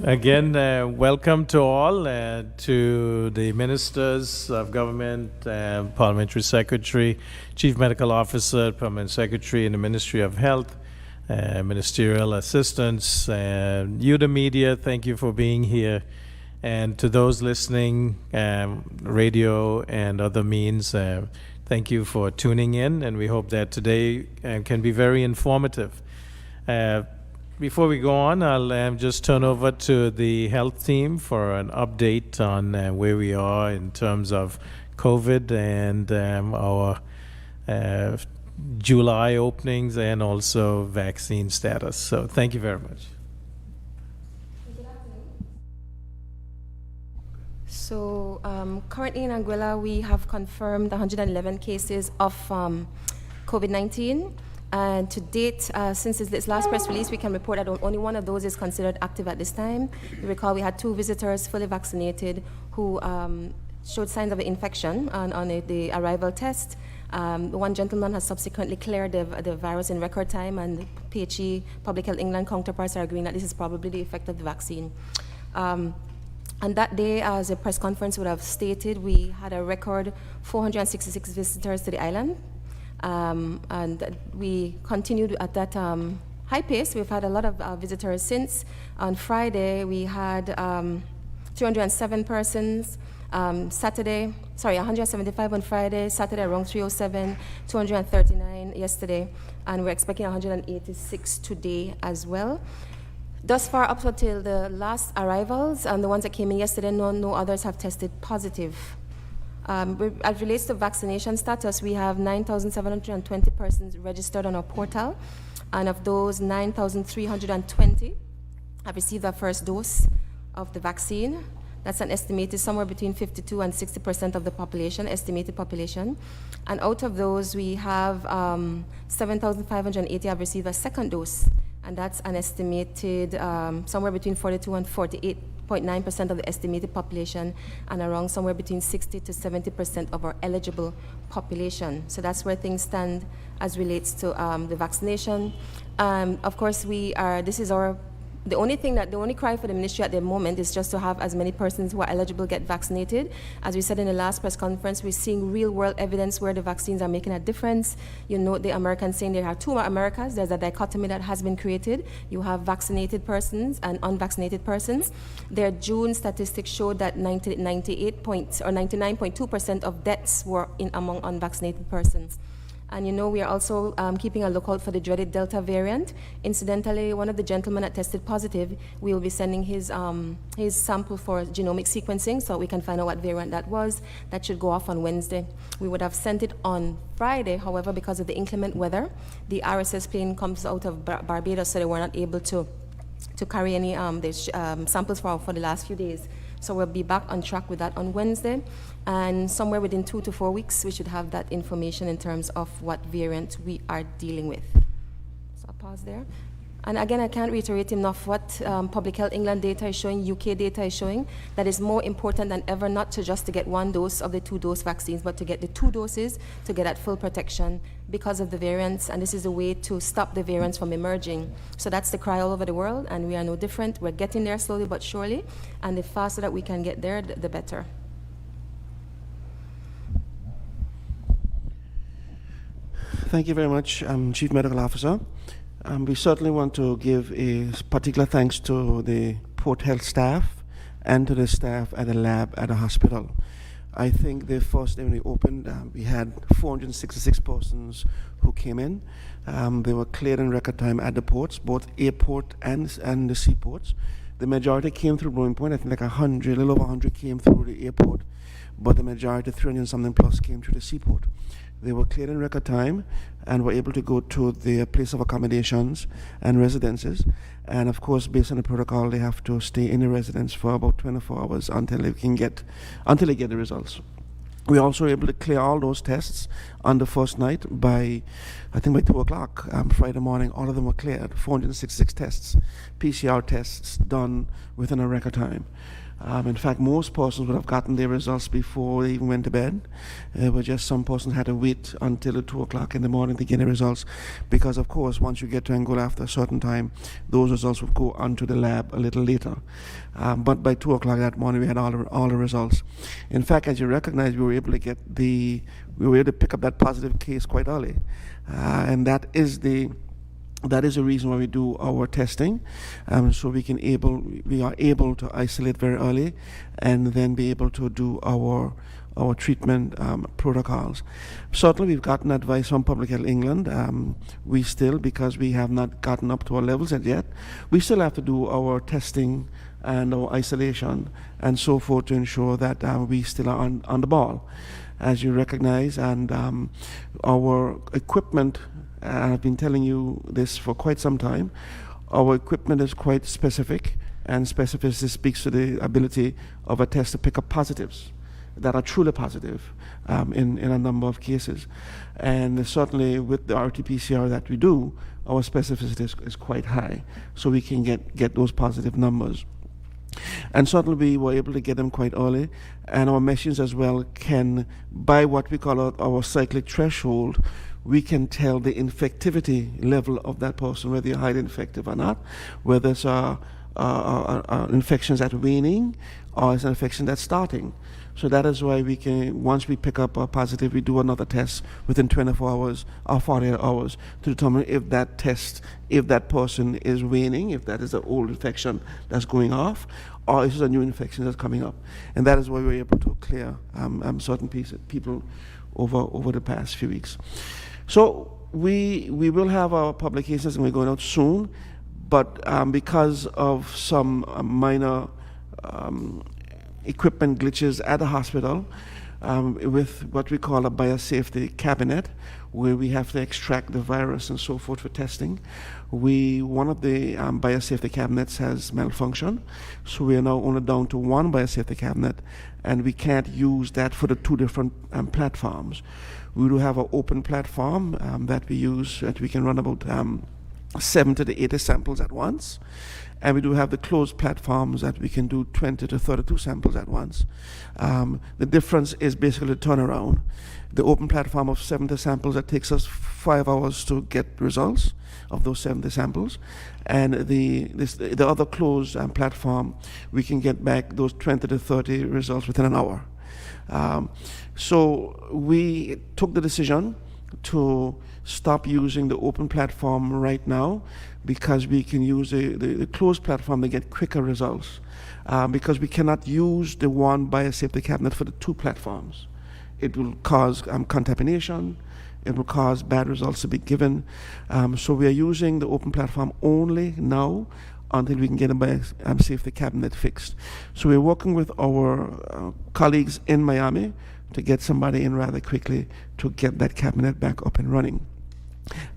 Again, welcome to all, to the Ministers of Government, Parliamentary Secretary, Chief Medical Officer, Permanent Secretary in the Ministry of Health, Ministerial Assistants, you the media, thank you for being here. And to those listening, radio and other means, thank you for tuning in, and we hope that today can be very informative. Before we go on, I'll just turn over to the health team for an update on where we are in terms of COVID and our July openings and also vaccine status. So thank you very much. Good afternoon. So currently in Anguilla, we have confirmed 111 cases of COVID-19. And to date, since this last press release, we can report that only one of those is considered active at this time. You recall we had 2 visitors fully vaccinated who showed signs of an infection on the arrival test. One gentleman has subsequently cleared the virus in record time, and PHE, Public Health England counterparts are agreeing that this is probably the effect of the vaccine. And that day, as a press conference would have stated, we had a record 466 visitors to the island. And we continued at that high pace. We've had a lot of visitors since. On Friday, we had 307 persons. 175 on Friday, Saturday around 307, 239 yesterday, and we're expecting 186 today as well. Thus far, up until the last arrivals and the ones that came in yesterday, no others have tested positive. As relates to vaccination status, we have 9,720 persons registered on our portal, and of those, 9,320 have received their first dose of the vaccine. That's an estimated somewhere between 52 and 60% of the population, estimated population. And out of those, we have 7,580 have received a second dose, and that's an estimated somewhere between 42 and 48.9% of the estimated population, and around somewhere between 60 to 70% of our eligible population. So that's where things stand as relates to the vaccination. Of course, the only cry for the ministry at the moment is just to have as many persons who are eligible get vaccinated. As we said in the last press conference, we're seeing real world evidence where the vaccines are making a difference. You know, the Americans saying there are 2 Americas. There's a dichotomy that has been created. You have vaccinated persons and unvaccinated persons. Their June statistics showed that 99.2% of deaths were among unvaccinated persons. And you know, we are also keeping a lookout for the dreaded Delta variant. Incidentally, one of the gentlemen that tested positive, we will be sending his sample for genomic sequencing so we can find out what variant that was. That should go off on Wednesday. We would have sent it on Friday, however, because of the inclement weather, the RSS plane comes out of Barbados, so they were not able to carry any samples for the last few days. So we'll be back on track with that on Wednesday, and somewhere within 2 to 4 weeks, we should have that information in terms of what variant we are dealing with. So I'll pause there. And again, I can't reiterate enough what Public Health England data is showing, UK data is showing, that is more important than ever not to just to get 1 dose of the 2-dose vaccines, but to get the 2 doses to get that full protection because of the variants, and this is a way to stop the variants from emerging. So that's the cry all over the world, and we are no different. We're getting there slowly but surely, and the faster that we can get there, the better. Thank you very much, Chief Medical Officer. We certainly want to give a particular thanks to the Port Health staff and to the staff at the lab at the hospital. I think the first day when we opened, we had 466 persons who came in. They were cleared in record time at the ports, both airport and the seaports. The majority came through Blowing Point. I think like 100, a little over 100 came through the airport, but the majority, 300 something plus, came through the seaport. They were cleared in record time and were able to go to their place of accommodations and residences. And of course, based on the protocol, they have to stay in the residence for about 24 hours until they get the results. We also were able to clear all those tests on the first night by 2 o'clock Friday morning. All of them were cleared. 466 tests, PCR tests done within a record time. In fact, most persons would have gotten their results before they even went to bed. But just some persons had to wait until 2 o'clock in the morning to get their results, because of course, once you get to Angola after a certain time, those results would go onto the lab a little later. But by 2 o'clock that morning, we had all the results. In fact, as you recognize, we were able to pick up that positive case quite early, and that is the reason why we do our testing, so we are able to isolate very early, and then be able to do our treatment protocols. Certainly, we've gotten advice from Public Health England. We still, because we have not gotten up to our levels yet, we still have to do our testing and our isolation and so forth to ensure that we still are on the ball, as you recognize, and our equipment. I've been telling you this for quite some time. Our equipment is quite specific, and specificity speaks to the ability of a test to pick up positives that are truly positive in a number of cases. And certainly with the RT-PCR that we do, our specificity is quite high, so we can get those positive numbers. And certainly we were able to get them quite early, and our machines as well can, by what we call our cyclic threshold, we can tell the infectivity level of that person, whether you're highly infective or not, whether it's infections that waning or it's an infection that's starting. So that is why we can, once we pick up a positive, we do another test within 24 hours or 48 hours to determine if that person is waning, if that is an old infection that's going off, or if it's a new infection that's coming up. And that is why we're able to clear certain people over the past few weeks. So we will have our publications, and we're going out soon, but because of some minor equipment glitches at the hospital, with what we call a biosafety cabinet, where we have to extract the virus and so forth for testing. One of the biosafety cabinets has malfunctioned, so we are now only down to one biosafety cabinet, and we can't use that for the two different platforms. We do have an open platform that we use, that we can run about 70 to 80 samples at once. And we do have the closed platforms that we can do 20 to 32 samples at once. The difference is basically the turnaround. The open platform of 70 samples, that takes us 5 hours to get results of those 70 samples. And the other closed platform, we can get back those 20 to 30 results within an hour. So we took the decision to stop using the open platform right now, because we can use the closed platform to get quicker results, because we cannot use the one biosafety cabinet for the two platforms. It will cause contamination, it will cause bad results to be given. So we are using the open platform only now until we can get a biosafety cabinet fixed. So we're working with our colleagues in Miami to get somebody in rather quickly to get that cabinet back up and running.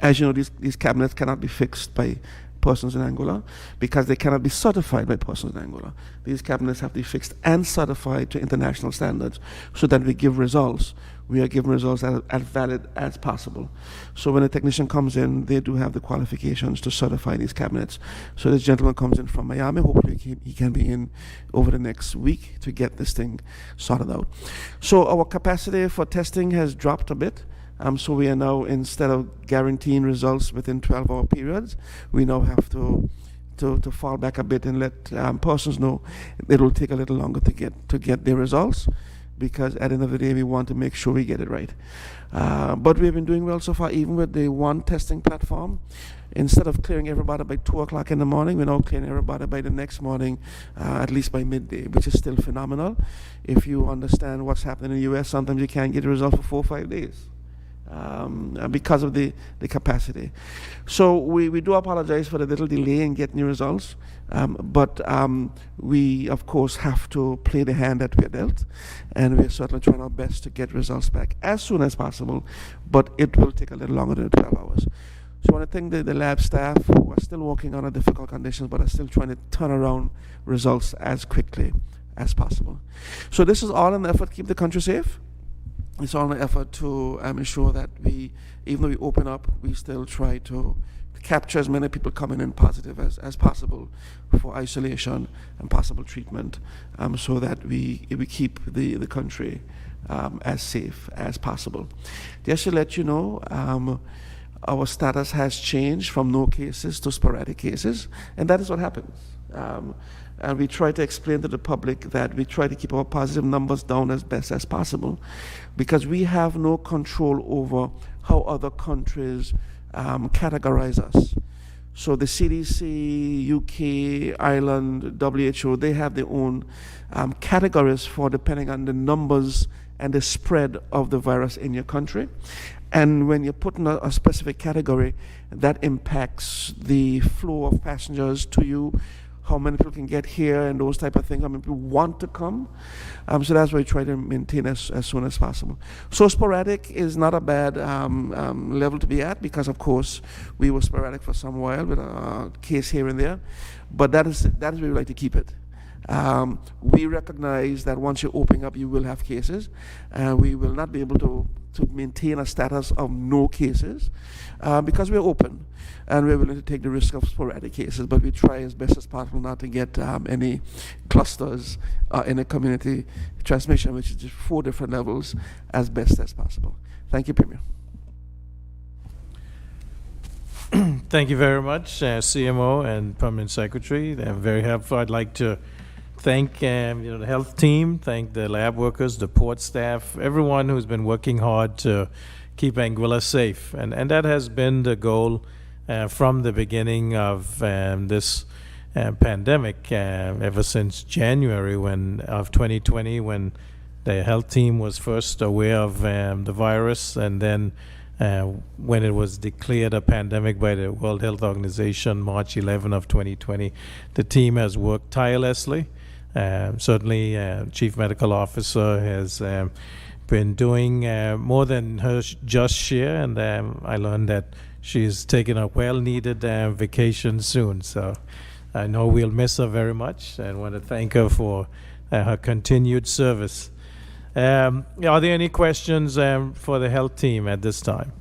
As you know, these cabinets cannot be fixed by persons in Angola, because they cannot be certified by persons in Angola. These cabinets have to be fixed and certified to international standards, so that we give results. We are giving results as valid as possible. So when a technician comes in, they do have the qualifications to certify these cabinets. So this gentleman comes in from Miami. Hopefully he can be in over the next week to get this thing sorted out. So our capacity for testing has dropped a bit. So we are now, instead of guaranteeing results within 12-hour periods, we now have to fall back a bit and let persons know it will take a little longer to get their results, because at the end of the day, we want to make sure we get it right. But we've been doing well so far, even with the one testing platform. Instead of clearing everybody by 2 o'clock in the morning, we're now clearing everybody by the next morning, at least by midday, which is still phenomenal. If you understand what's happening in the US, sometimes you can't get a result for 4 or 5 days. Because of the capacity. So we do apologize for the little delay in getting the results, but we of course have to play the hand that we're dealt, and we're certainly trying our best to get results back as soon as possible, but it will take a little longer than 12 hours. So I want to thank the lab staff who are still working under difficult conditions, but are still trying to turn around results as quickly as possible. So this is all in the effort to keep the country safe. It's all an effort to ensure that even though we open up, we still try to capture as many people coming in positive as possible for isolation and possible treatment, so that we keep the country as safe as possible. Just to let you know, our status has changed from no cases to sporadic cases, and that is what happens. And we try to explain to the public that we try to keep our positive numbers down as best as possible, because we have no control over how other countries categorize us. So the CDC, UK, Ireland, WHO, they have their own categories for depending on the numbers and the spread of the virus in your country. And when you put in a specific category, that impacts the flow of passengers to you, how many people can get here, and those type of things. How many people want to come. So that's why we try to maintain as soon as possible. So sporadic is not a bad level to be at, because of course we were sporadic for some while with a case here and there, but that is where we like to keep it. We recognize that once you're opening up, you will have cases, and we will not be able to maintain a status of no cases, because we're open and we're willing to take the risk of sporadic cases, but we try as best as possible not to get any clusters in a community transmission, which is just 4 different levels, as best as possible. Thank you, Premier. Thank you very much, CMO and Permanent Secretary. They're very helpful. I'd like to thank the health team, thank the lab workers, the port staff, everyone who's been working hard to keep Anguilla safe. And that has been the goal from the beginning of this pandemic, ever since January of 2020, when the health team was first aware of the virus, and then when it was declared a pandemic by the World Health Organization, March 11 of 2020, the team has worked tirelessly. Certainly, Chief Medical Officer has been doing more than her just share, and I learned that she's taking a well-needed vacation soon. So I know we'll miss her very much, and want to thank her for her continued service. Are there any questions for the health team at this time?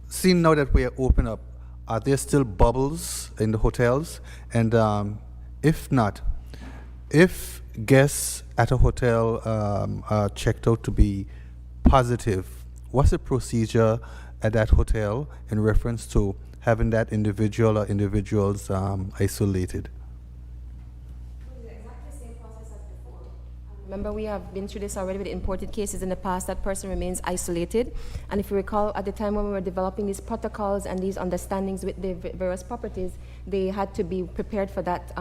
Seeing now that we are open up, are there still bubbles in the hotels? And if not, if guests at a hotel are checked out to be positive, what's the procedure at that hotel in reference to having that individual or individuals isolated? Remember, we have been through this already with imported cases in the past. That person remains isolated. And if you recall, at the time when we were developing these protocols and these understandings with the various properties, they had to be prepared for that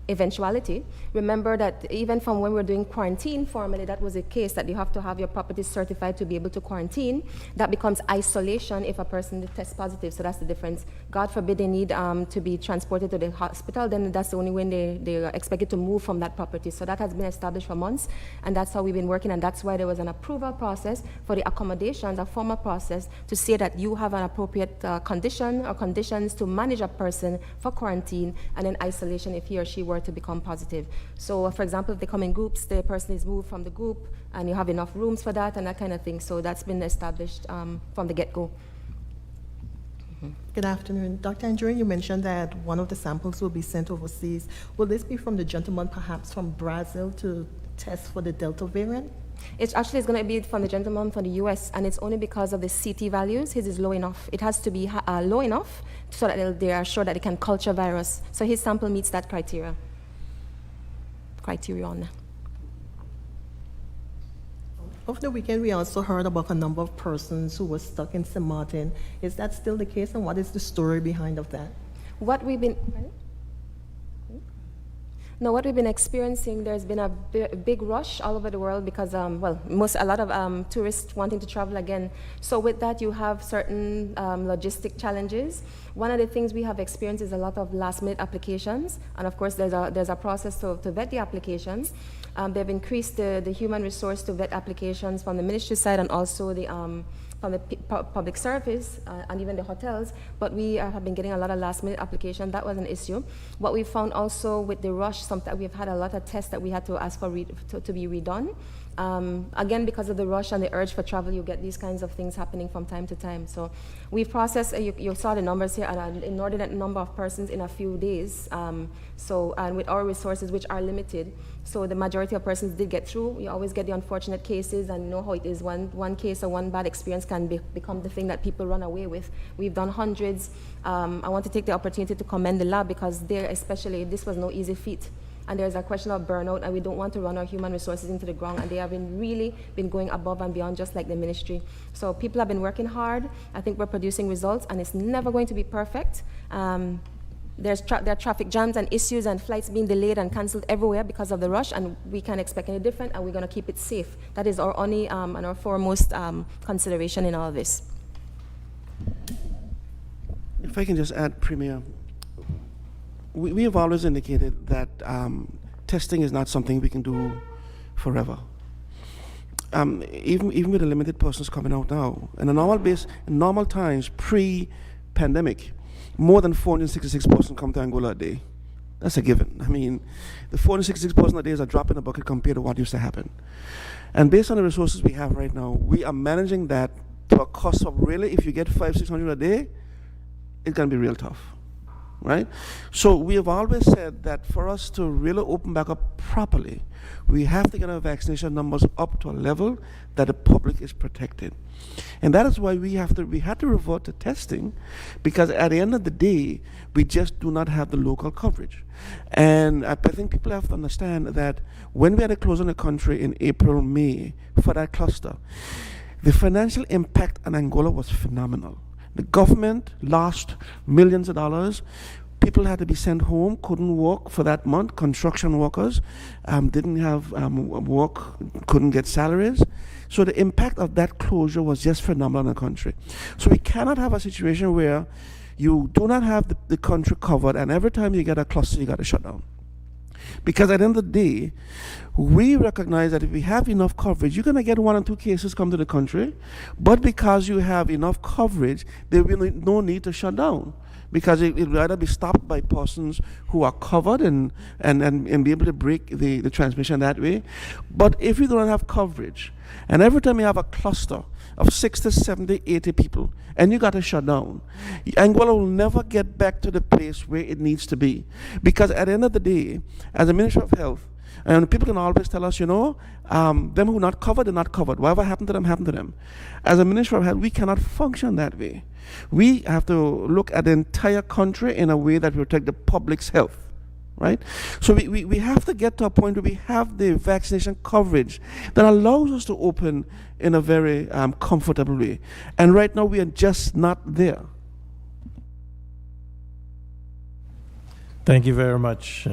eventuality. Remember that even from when we were doing quarantine formally, that was a case that you have to have your properties certified to be able to quarantine. That becomes isolation if a person tests positive, so that's the difference. God forbid they need to be transported to the hospital, then that's the only way they are expected to move from that property. So that has been established for months, and that's how we've been working, and that's why there was an approval process for the accommodations, a formal process to say that you have an appropriate condition or conditions to manage a person for quarantine, and then isolation if he or she were to become positive. So for example, if they come in groups, the person is moved from the group, and you have enough rooms for that and that kind of thing. So that's been established from the get-go. Good afternoon. Dr. Andrew, you mentioned that one of the samples will be sent overseas. Will this be from the gentleman perhaps from Brazil to test for the Delta variant? It's going to be from the gentleman from the US, and it's only because of the CT values. His is low enough. It has to be low enough so that they are sure that it can culture virus. So his sample meets that criterion. Over the weekend, we also heard about a number of persons who were stuck in St. Martin. Is that still the case, and what is the story behind of that? What we've been experiencing, there's been a big rush all over the world because, a lot of tourists wanting to travel again. So with that, you have certain logistic challenges. One of the things we have experienced is a lot of last-minute applications, and of course, there's a process to vet the applications. They've increased the human resource to vet applications from the ministry side and also the from the public service and even the hotels, but we have been getting a lot of last-minute application. That was an issue. What we found also with the rush, sometimes we've had a lot of tests that we had to ask for to be redone. Again, because of the rush and the urge for travel, you get these kinds of things happening from time to time. So we've processed, you saw the numbers here, an inordinate number of persons in a few days. And with our resources, which are limited, so the majority of persons did get through. We always get the unfortunate cases, and you know how it is. One case or one bad experience can become the thing that people run away with. We've done hundreds. I want to take the opportunity to commend the lab, because there especially, this was no easy feat. And there's a question of burnout, and we don't want to run our human resources into the ground, and they have really been going above and beyond, just like the ministry. So people have been working hard. I think we're producing results, and it's never going to be perfect. There are traffic jams and issues and flights being delayed and cancelled everywhere because of the rush, and we can't expect any different, and we're going to keep it safe. That is our only and our foremost consideration in all of this. If I can just add, Premier, we have always indicated that testing is not something we can do forever. Even with the limited persons coming out now, in normal times, pre-pandemic, more than 466 persons come to Angola a day. That's a given. I mean, the 466 persons a day is a drop in the bucket compared to what used to happen. And based on the resources we have right now, we are managing that to a cost of really, if you get 500-600 a day, it's going to be real tough. Right? So we have always said that for us to really open back up properly, we have to get our vaccination numbers up to a level that the public is protected. And that is why we had to revert to testing, because at the end of the day, we just do not have the local coverage. And I think people have to understand that when we had to close on the country in April, May for that cluster, the financial impact on Angola was phenomenal. The government lost millions of dollars. People had to be sent home, couldn't work for that month. Construction workers didn't have work, couldn't get salaries. So the impact of that closure was just phenomenal in the country. So we cannot have a situation where you do not have the country covered, and every time you get a cluster, you got to shut down. Because at the end of the day, we recognize that if we have enough coverage, you're going to get 1 or 2 cases come to the country, but because you have enough coverage, there will be no need to shut down, because it will either be stopped by persons who are covered and be able to break the transmission that way. But if you don't have coverage, and every time you have a cluster of 60, 70, 80 people, and you got to shut down, Angola will never get back to the place where it needs to be. Because at the end of the day, as a Minister of Health, and people can always tell us, them who are not covered, they're not covered. Whatever happened to them, happened to them. As a Minister of Health, we cannot function that way. We have to look at the entire country in a way that protect the public's health. Right? So we have to get to a point where we have the vaccination coverage that allows us to open in a very comfortable way. And right now we are just not there. Thank you very much.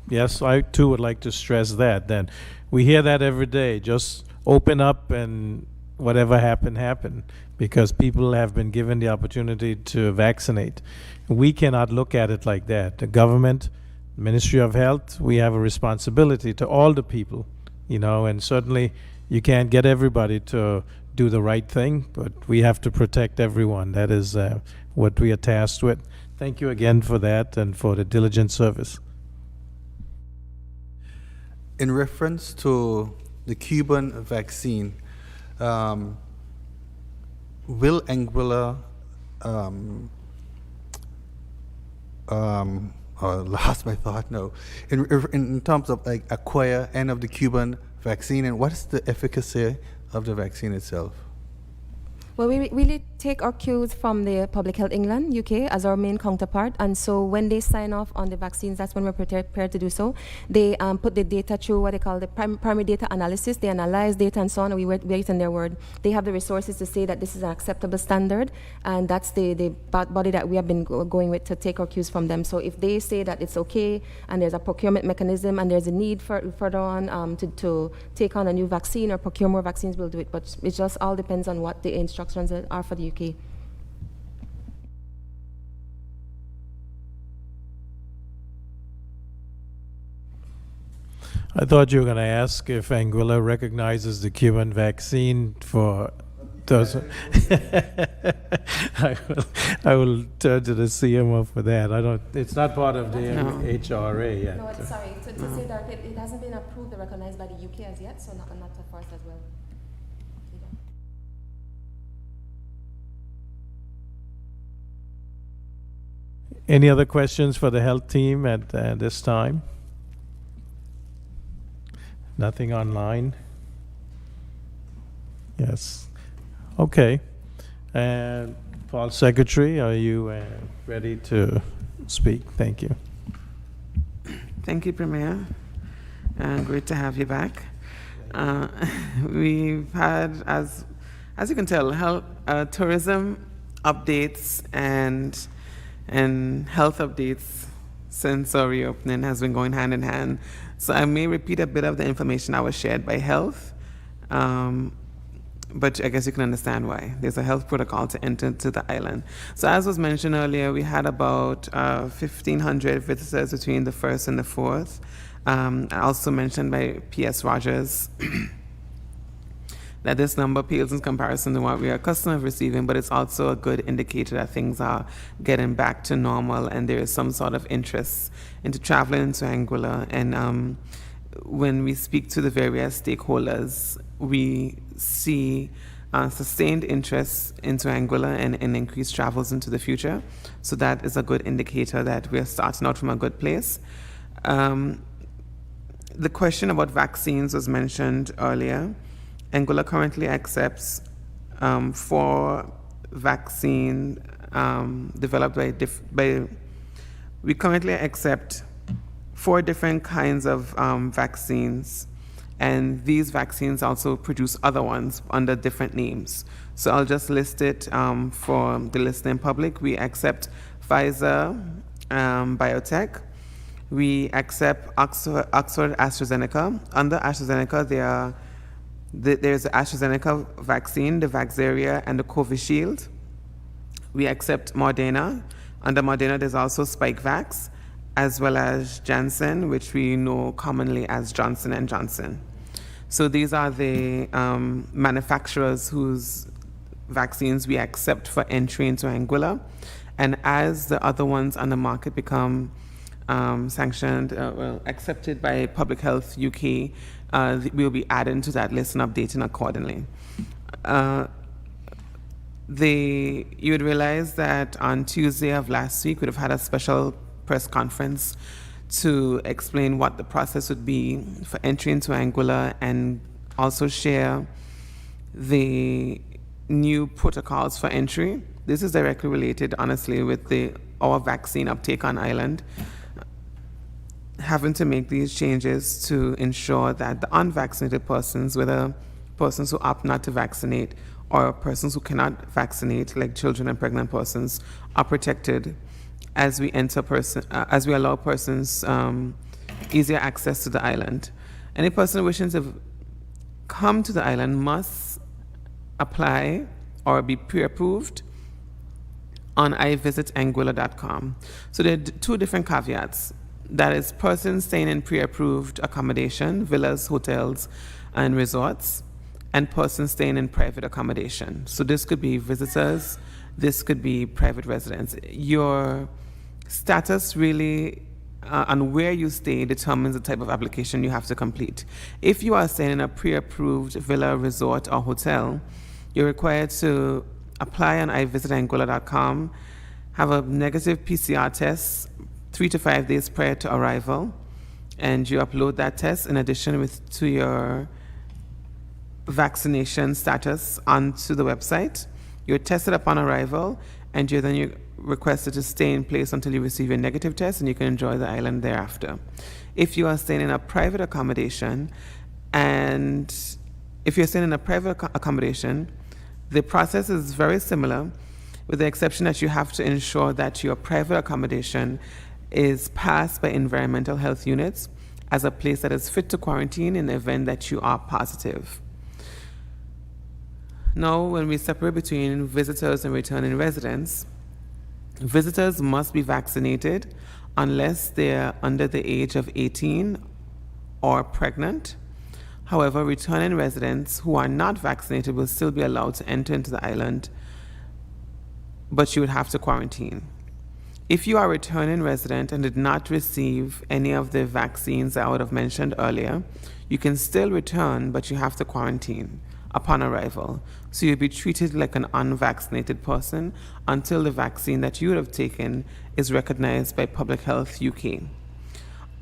Yes, I too would like to stress that we hear that every day. Just open up and whatever happened, because people have been given the opportunity to vaccinate. We cannot look at it like that. The government, Ministry of Health, we have a responsibility to all the people, and certainly you can't get everybody to do the right thing, but we have to protect everyone. That is what we are tasked with. Thank you again for that and for the diligent service. In reference to the Cuban vaccine, will Anguilla lost my thought. No, in terms of like acquire any of the Cuban vaccine, and what is the efficacy of the vaccine itself? Well, we really take our cues from the Public Health England, UK, as our main counterpart. And so when they sign off on the vaccines, that's when we're prepared to do so. They put the data through what they call the primary data analysis. They analyze data and so on, and we wait on their word. They have the resources to say that this is an acceptable standard, and that's the body that we have been going with to take our cues from them. So if they say that it's okay, and there's a procurement mechanism, and there's a need further on to take on a new vaccine or procure more vaccines, we'll do it. But it just all depends on what the instructions are for the UK. I thought you were going to ask if Anguilla recognizes the Cuban vaccine for those. I will turn to the CMO for that. It's not part of the No. HRA yet. No, sorry, to say that it hasn't been approved or recognized by the UK as yet, so not for us as well. Any other questions for the health team at this time? Nothing online? Yes. Okay. And Paul Secretary, are you ready to speak? Thank you. Thank you, Premier. Great to have you back. We've had, as you can tell, tourism updates and health updates since our reopening has been going hand in hand. So I may repeat a bit of the information that was shared by health, but I guess you can understand why. There's a health protocol to enter to the island. So as was mentioned earlier, we had about 1,500 visitors between the 1st and the 4th. Also mentioned by P.S. Rogers that this number pales in comparison to what we are accustomed to receiving, but it's also a good indicator that things are getting back to normal and there is some sort of interest into traveling to Anguilla. And when we speak to the various stakeholders, we see sustained interest into Anguilla and increased travels into the future. So that is a good indicator that we are starting out from a good place. The question about vaccines was mentioned earlier. Anguilla currently accepts 4 vaccine developed by we currently accept 4 different kinds of vaccines, and these vaccines also produce other ones under different names. So I'll just list it for the listening public. We accept Pfizer Biotech. We accept Oxford AstraZeneca. Under AstraZeneca, there's the AstraZeneca vaccine, the Vaxzevria, and the Covishield. We accept Moderna. Under Moderna, there's also Spikevax, as well as Janssen, which we know commonly as Johnson & Johnson. So these are the manufacturers whose vaccines we accept for entry into Anguilla. And as the other ones on the market become accepted by Public Health UK, we'll be adding to that list and updating accordingly. You would realize that on Tuesday of last week, we'd have had a special press conference to explain what the process would be for entry into Anguilla and also share the new protocols for entry. This is directly related, honestly, with our vaccine uptake on island. Having to make these changes to ensure that the unvaccinated persons, whether persons who opt not to vaccinate or persons who cannot vaccinate, like children and pregnant persons, are protected as we allow persons easier access to the island. Any person wishing to come to the island must apply or be pre-approved on ivisitangula.com. So there are 2 different caveats. That is, persons staying in pre-approved accommodation, villas, hotels, and resorts, and persons staying in private accommodation. So this could be visitors, this could be private residents. Your status really and where you stay determines the type of application you have to complete. If you are staying in a pre-approved villa, resort, or hotel, you're required to apply on ivisitangula.com, have a negative PCR test 3 to 5 days prior to arrival, and you upload that test in addition to your vaccination status onto the website. You're tested upon arrival, and you're requested to stay in place until you receive your negative test, and you can enjoy the island thereafter. If you are staying in a private accommodation, the process is very similar, with the exception that you have to ensure that your private accommodation is passed by environmental health units as a place that is fit to quarantine in the event that you are positive. Now, when we separate between visitors and returning residents, visitors must be vaccinated unless they're under the age of 18 or pregnant. However, returning residents who are not vaccinated will still be allowed to enter into the island, but you would have to quarantine. If you are a returning resident and did not receive any of the vaccines that I would have mentioned earlier, you can still return, but you have to quarantine upon arrival. So you'll be treated like an unvaccinated person until the vaccine that you would have taken is recognized by Public Health UK.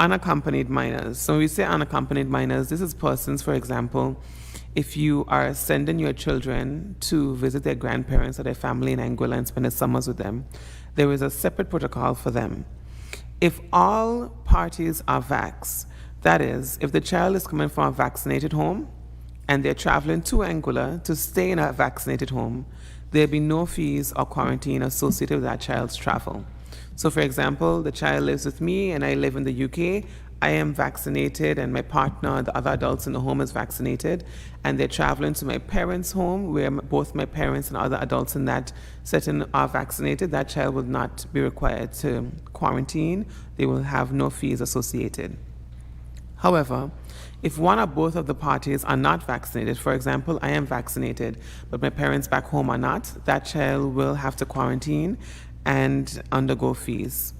Unaccompanied minors. So when we say unaccompanied minors, this is persons, for example, if you are sending your children to visit their grandparents or their family in Anguilla and spend the summers with them, there is a separate protocol for them. If all parties are vaxxed, that is, if the child is coming from a vaccinated home and they're traveling to Anguilla to stay in a vaccinated home, there'll be no fees or quarantine associated with that child's travel. So for example, the child lives with me and I live in the UK, I am vaccinated and my partner, the other adults in the home is vaccinated, and they're traveling to my parents' home where both my parents and other adults in that setting are vaccinated, that child will not be required to quarantine. They will have no fees associated. However, if one or both of the parties are not vaccinated, for example, I am vaccinated, but my parents back home are not, that child will have to quarantine and undergo fees.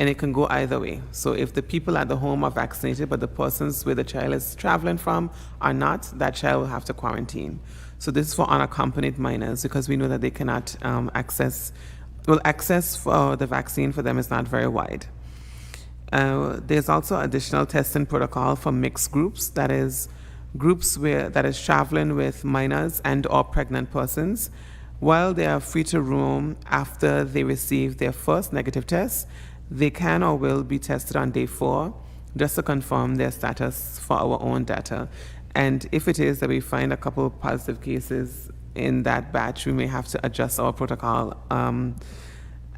And it can go either way. So if the people at the home are vaccinated, but the persons where the child is traveling from are not, that child will have to quarantine. So this is for unaccompanied minors because we know that they cannot access for the vaccine for them is not very wide. There's also additional testing protocol for mixed groups, that is groups that is traveling with minors and or pregnant persons. While they are free to roam after they receive their first negative test, they can or will be tested on day 4 just to confirm their status for our own data. And if it is that we find a couple of positive cases in that batch, we may have to adjust our protocol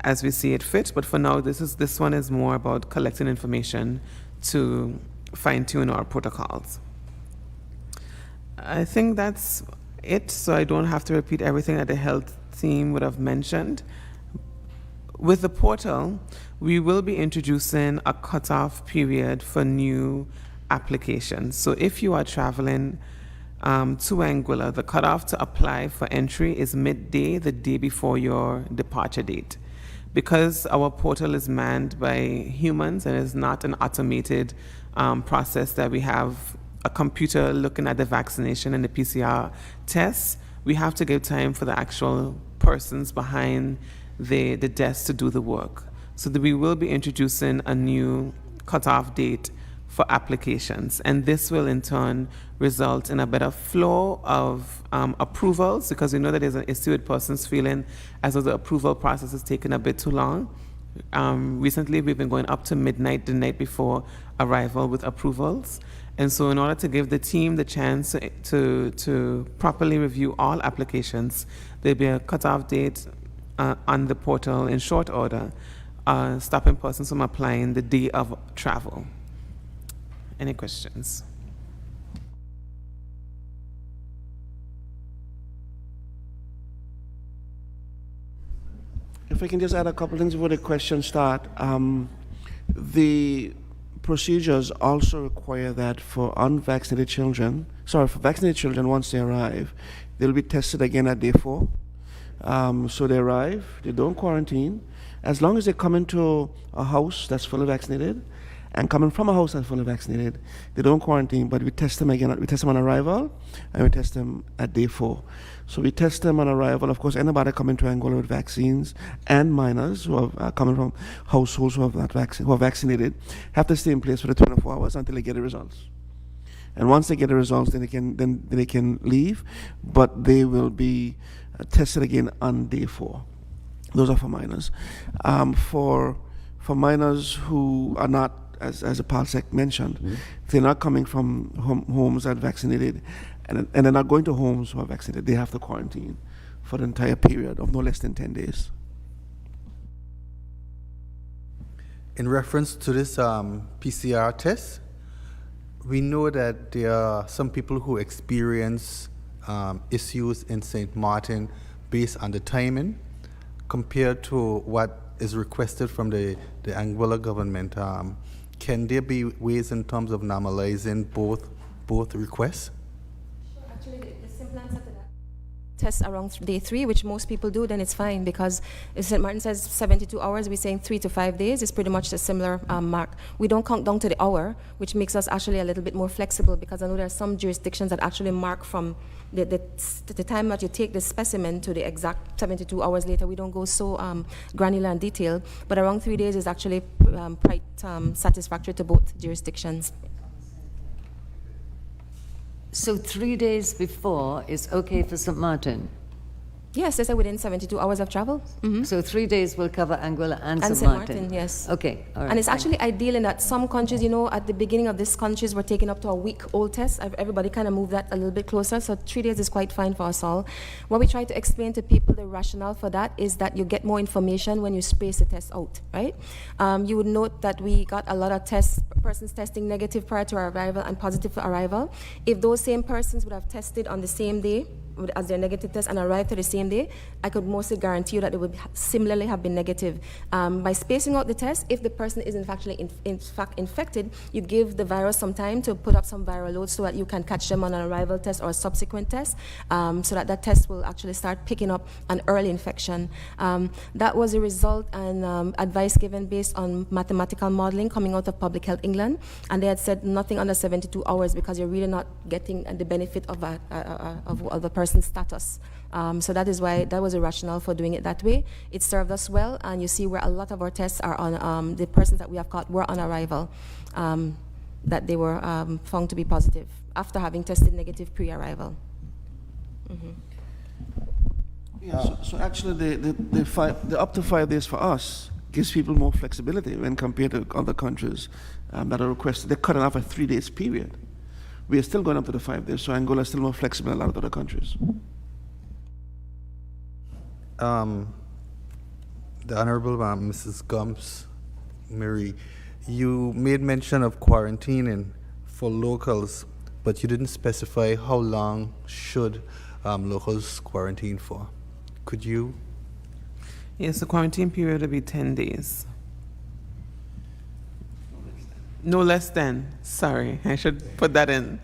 as we see it fit. But for now, this one is more about collecting information to fine-tune our protocols. I think that's it, so I don't have to repeat everything that the health team would have mentioned. With the portal, we will be introducing a cutoff period for new applications. So if you are traveling to Anguilla, the cutoff to apply for entry is midday, the day before your departure date. Because our portal is manned by humans and is not an automated process that we have a computer looking at the vaccination and the PCR tests, we have to give time for the actual persons behind the desk to do the work. So that we will be introducing a new cutoff date for applications, and this will in turn result in a better flow of approvals, because we know that there's an issue with persons feeling as though the approval process is taking a bit too long. Recently, we've been going up to midnight the night before arrival with approvals, and so in order to give the team the chance to properly review all applications, there'll be a cutoff date on the portal in short order, stopping persons from applying the day of travel. Any questions? If I can just add a couple things before the questions start. The procedures also require that for vaccinated children, once they arrive, they'll be tested again at day 4. So they arrive, they don't quarantine. As long as they come into a house that's fully vaccinated, and coming from a house that's fully vaccinated, they don't quarantine, but we test them again. We test them on arrival, and we test them at day 4. So we test them on arrival. Of course, anybody coming to Angola with vaccines and minors who are coming from households who are vaccinated have to stay in place for the 24 hours until they get the results. And once they get the results, then they can leave, but they will be tested again on day 4. Those are for minors. For minors who are not, as the PALSEC mentioned, if they're not coming from homes that are vaccinated, and they're not going to homes who are vaccinated, they have to quarantine for the entire period of no less than 10 days. In reference to this PCR test, we know that there are some people who experience issues in St. Martin based on the timing compared to what is requested from the Anguilla government. Can there be ways in terms of normalizing both both requests? Actually, the simple answer to that, test around day 3, which most people do, then it's fine, because if St. Martin says 72 hours, we're saying 3 to 5 days. It's pretty much a similar mark. We don't count down to the hour, which makes us actually a little bit more flexible, because I know there are some jurisdictions that actually mark from the time that you take the specimen to the exact 72 hours later. We don't go so granular and detailed, but around 3 days is actually quite satisfactory to both jurisdictions. So 3 days before is okay for St. Martin? Yes, they say within 72 hours of travel. Mhm. So 3 days will cover Anguilla and And St. St. Martin? Martin, yes. Okay, all right. And it's thank actually ideal in that some countries, you know, at the beginning of these countries, we're taking up to a week-old test. Everybody kind of moved that a little bit closer, so 3 days is quite fine for us all. What we try to explain to people, the rationale for that is that you get more information when you space the test out, right? You would note that we got a lot of persons testing negative prior to our arrival and positive for arrival. If those same persons would have tested on the same day as their negative test and arrived to the same day, I could mostly guarantee you that they would similarly have been negative. By spacing out the test, if the person is in fact infected, you give the virus some time to put up some viral loads so that you can catch them on an arrival test or a subsequent test, so that test will actually start picking up an early infection. That was a result and advice given based on mathematical modeling coming out of Public Health England, and they had said nothing under 72 hours because you're really not getting the benefit of the person's status. So that is why that was a rationale for doing it that way. It served us well, and you see where a lot of our tests are on the persons that we have caught were on arrival, that they were found to be positive after having tested negative pre-arrival. Mm-hmm. Yeah, so actually the up to 5 days for us gives people more flexibility when compared to other countries that are requested. They're cutting off a 3 days period. We are still going up to the 5 days, so Angola is still more flexible than a lot of other countries. The Honourable Mrs. Gumps, Mary, you made mention of quarantining for locals, but you didn't specify how long should locals quarantine for. Could you? Yes, the quarantine period will be 10 days. No less than, sorry, I should put that in.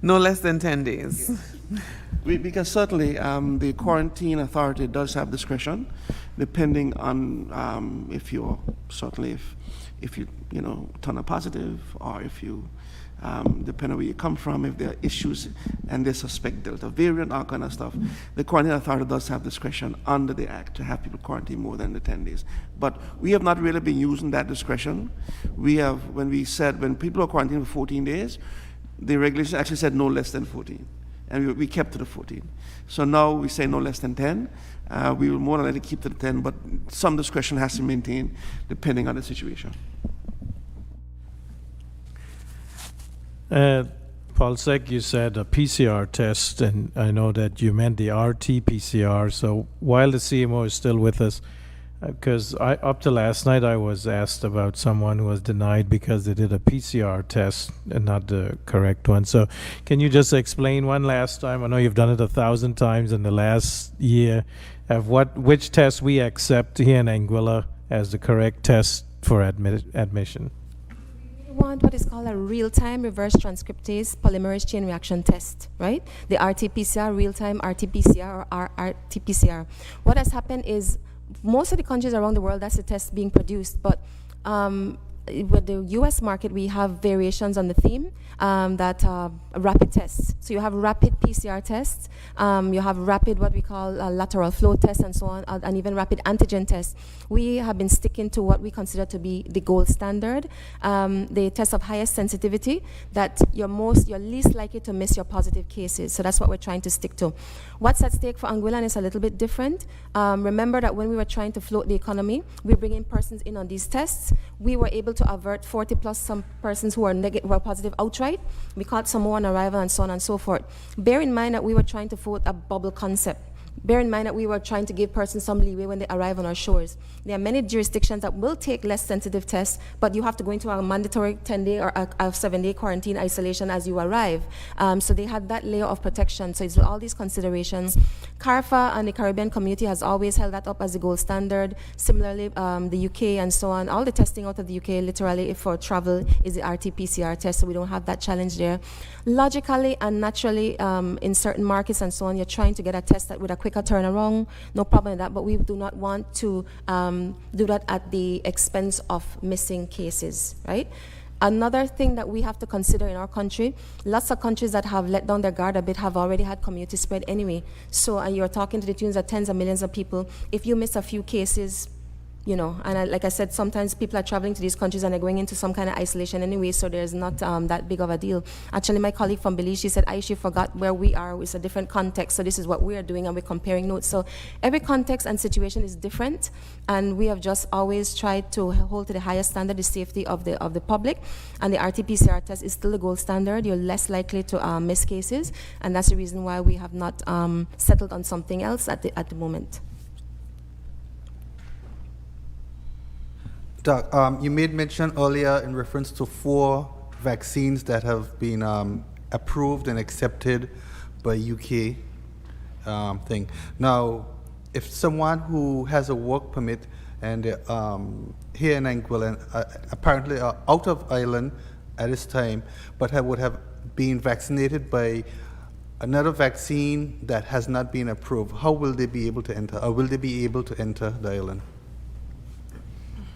No less than 10 days. Because certainly the quarantine authority does have discretion, depending on if you're certainly if you turn a positive, or if you depending on where you come from, if there are issues and they suspect Delta variant, all kind of stuff. The quarantine authority does have discretion under the Act to have people quarantine more than the 10 days. But we have not really been using that discretion. We have, when people are quarantined for 14 days, the regulation actually said no less than 14. And we kept to the 14. So now we say no less than 10. We will more than likely keep to the 10, but some discretion has to be maintained depending on the situation. Paul Sek, you said a PCR test, and I know that you meant the RT-PCR. So while the CMO is still with us, because up to last night I was asked about someone who was denied because they did a PCR test and not the correct one. So can you just explain one last time? I know you've done it 1,000 times in the last year, of which test we accept here in Anguilla as the correct test for admission. We want what is called a real-time reverse transcriptase polymerase chain reaction test, right? The RT-PCR, real-time RT-PCR or RT-PCR. What has happened is most of the countries around the world, that's the test being produced, but with the US market, we have variations on the theme that rapid tests. So you have rapid PCR tests, you have rapid what we call lateral flow tests and so on, and even rapid antigen tests. We have been sticking to what we consider to be the gold standard, the test of highest sensitivity, that you're least likely to miss your positive cases. So that's what we're trying to stick to. What's at stake for Anguilla is a little bit different. Remember that when we were trying to float the economy, we bring in persons in on these tests. We were able to avert 40 plus some persons who were positive outright. We caught some more on arrival and so on and so forth. Bear in mind that we were trying to float a bubble concept. Bear in mind that we were trying to give persons some leeway when they arrive on our shores. There are many jurisdictions that will take less sensitive tests, but you have to go into a mandatory 10-day or a 7-day quarantine isolation as you arrive. So they had that layer of protection. So it's all these considerations. CARFA and the Caribbean community has always held that up as the gold standard. Similarly, the UK and so on. All the testing out of the UK, literally, for travel is the RT-PCR test, so we don't have that challenge there. Logically and naturally, in certain markets and so on, you're trying to get a test that with a quicker turnaround, no problem with that, but we do not want to do that at the expense of missing cases, right? Another thing that we have to consider in our country, lots of countries that have let down their guard a bit have already had community spread anyway. So, and you're talking to the tunes of tens of millions of people. If you miss a few cases, you know, and like I said, sometimes people are traveling to these countries and they're going into some kind of isolation anyway, so there's not that big of a deal. Actually, my colleague from Belize, she said, she forgot where we are. It's a different context, so this is what we are doing, and we're comparing notes. So every context and situation is different, and we have just always tried to hold to the highest standard, the safety of the public, and the RT-PCR test is still the gold standard. You're less likely to miss cases, and that's the reason why we have not settled on something else at the moment. Doc, you made mention earlier in reference to 4 vaccines that have been approved and accepted by UK thing. Now, if someone who has a work permit and here in Anguilla apparently are out of Ireland at this time, but would have been vaccinated by another vaccine that has not been approved, how will they be able to enter, or will they be able to enter the island?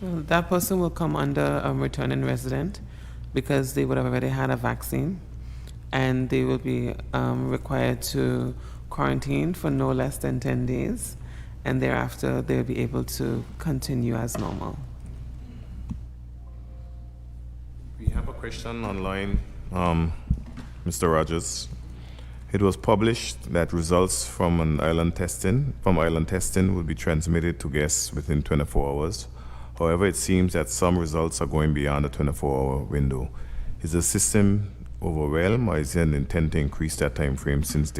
Well, that person will come under a returning resident because they would have already had a vaccine, and they will be required to quarantine for no less than 10 days, and thereafter they'll be able to continue as normal. We have a question online, Mr. Rogers. It was published that results from island testing will be transmitted to guests within 24 hours. However, it seems that some results are going beyond the 24-hour window. Is the system overwhelmed, or is there an intent to increase that time frame since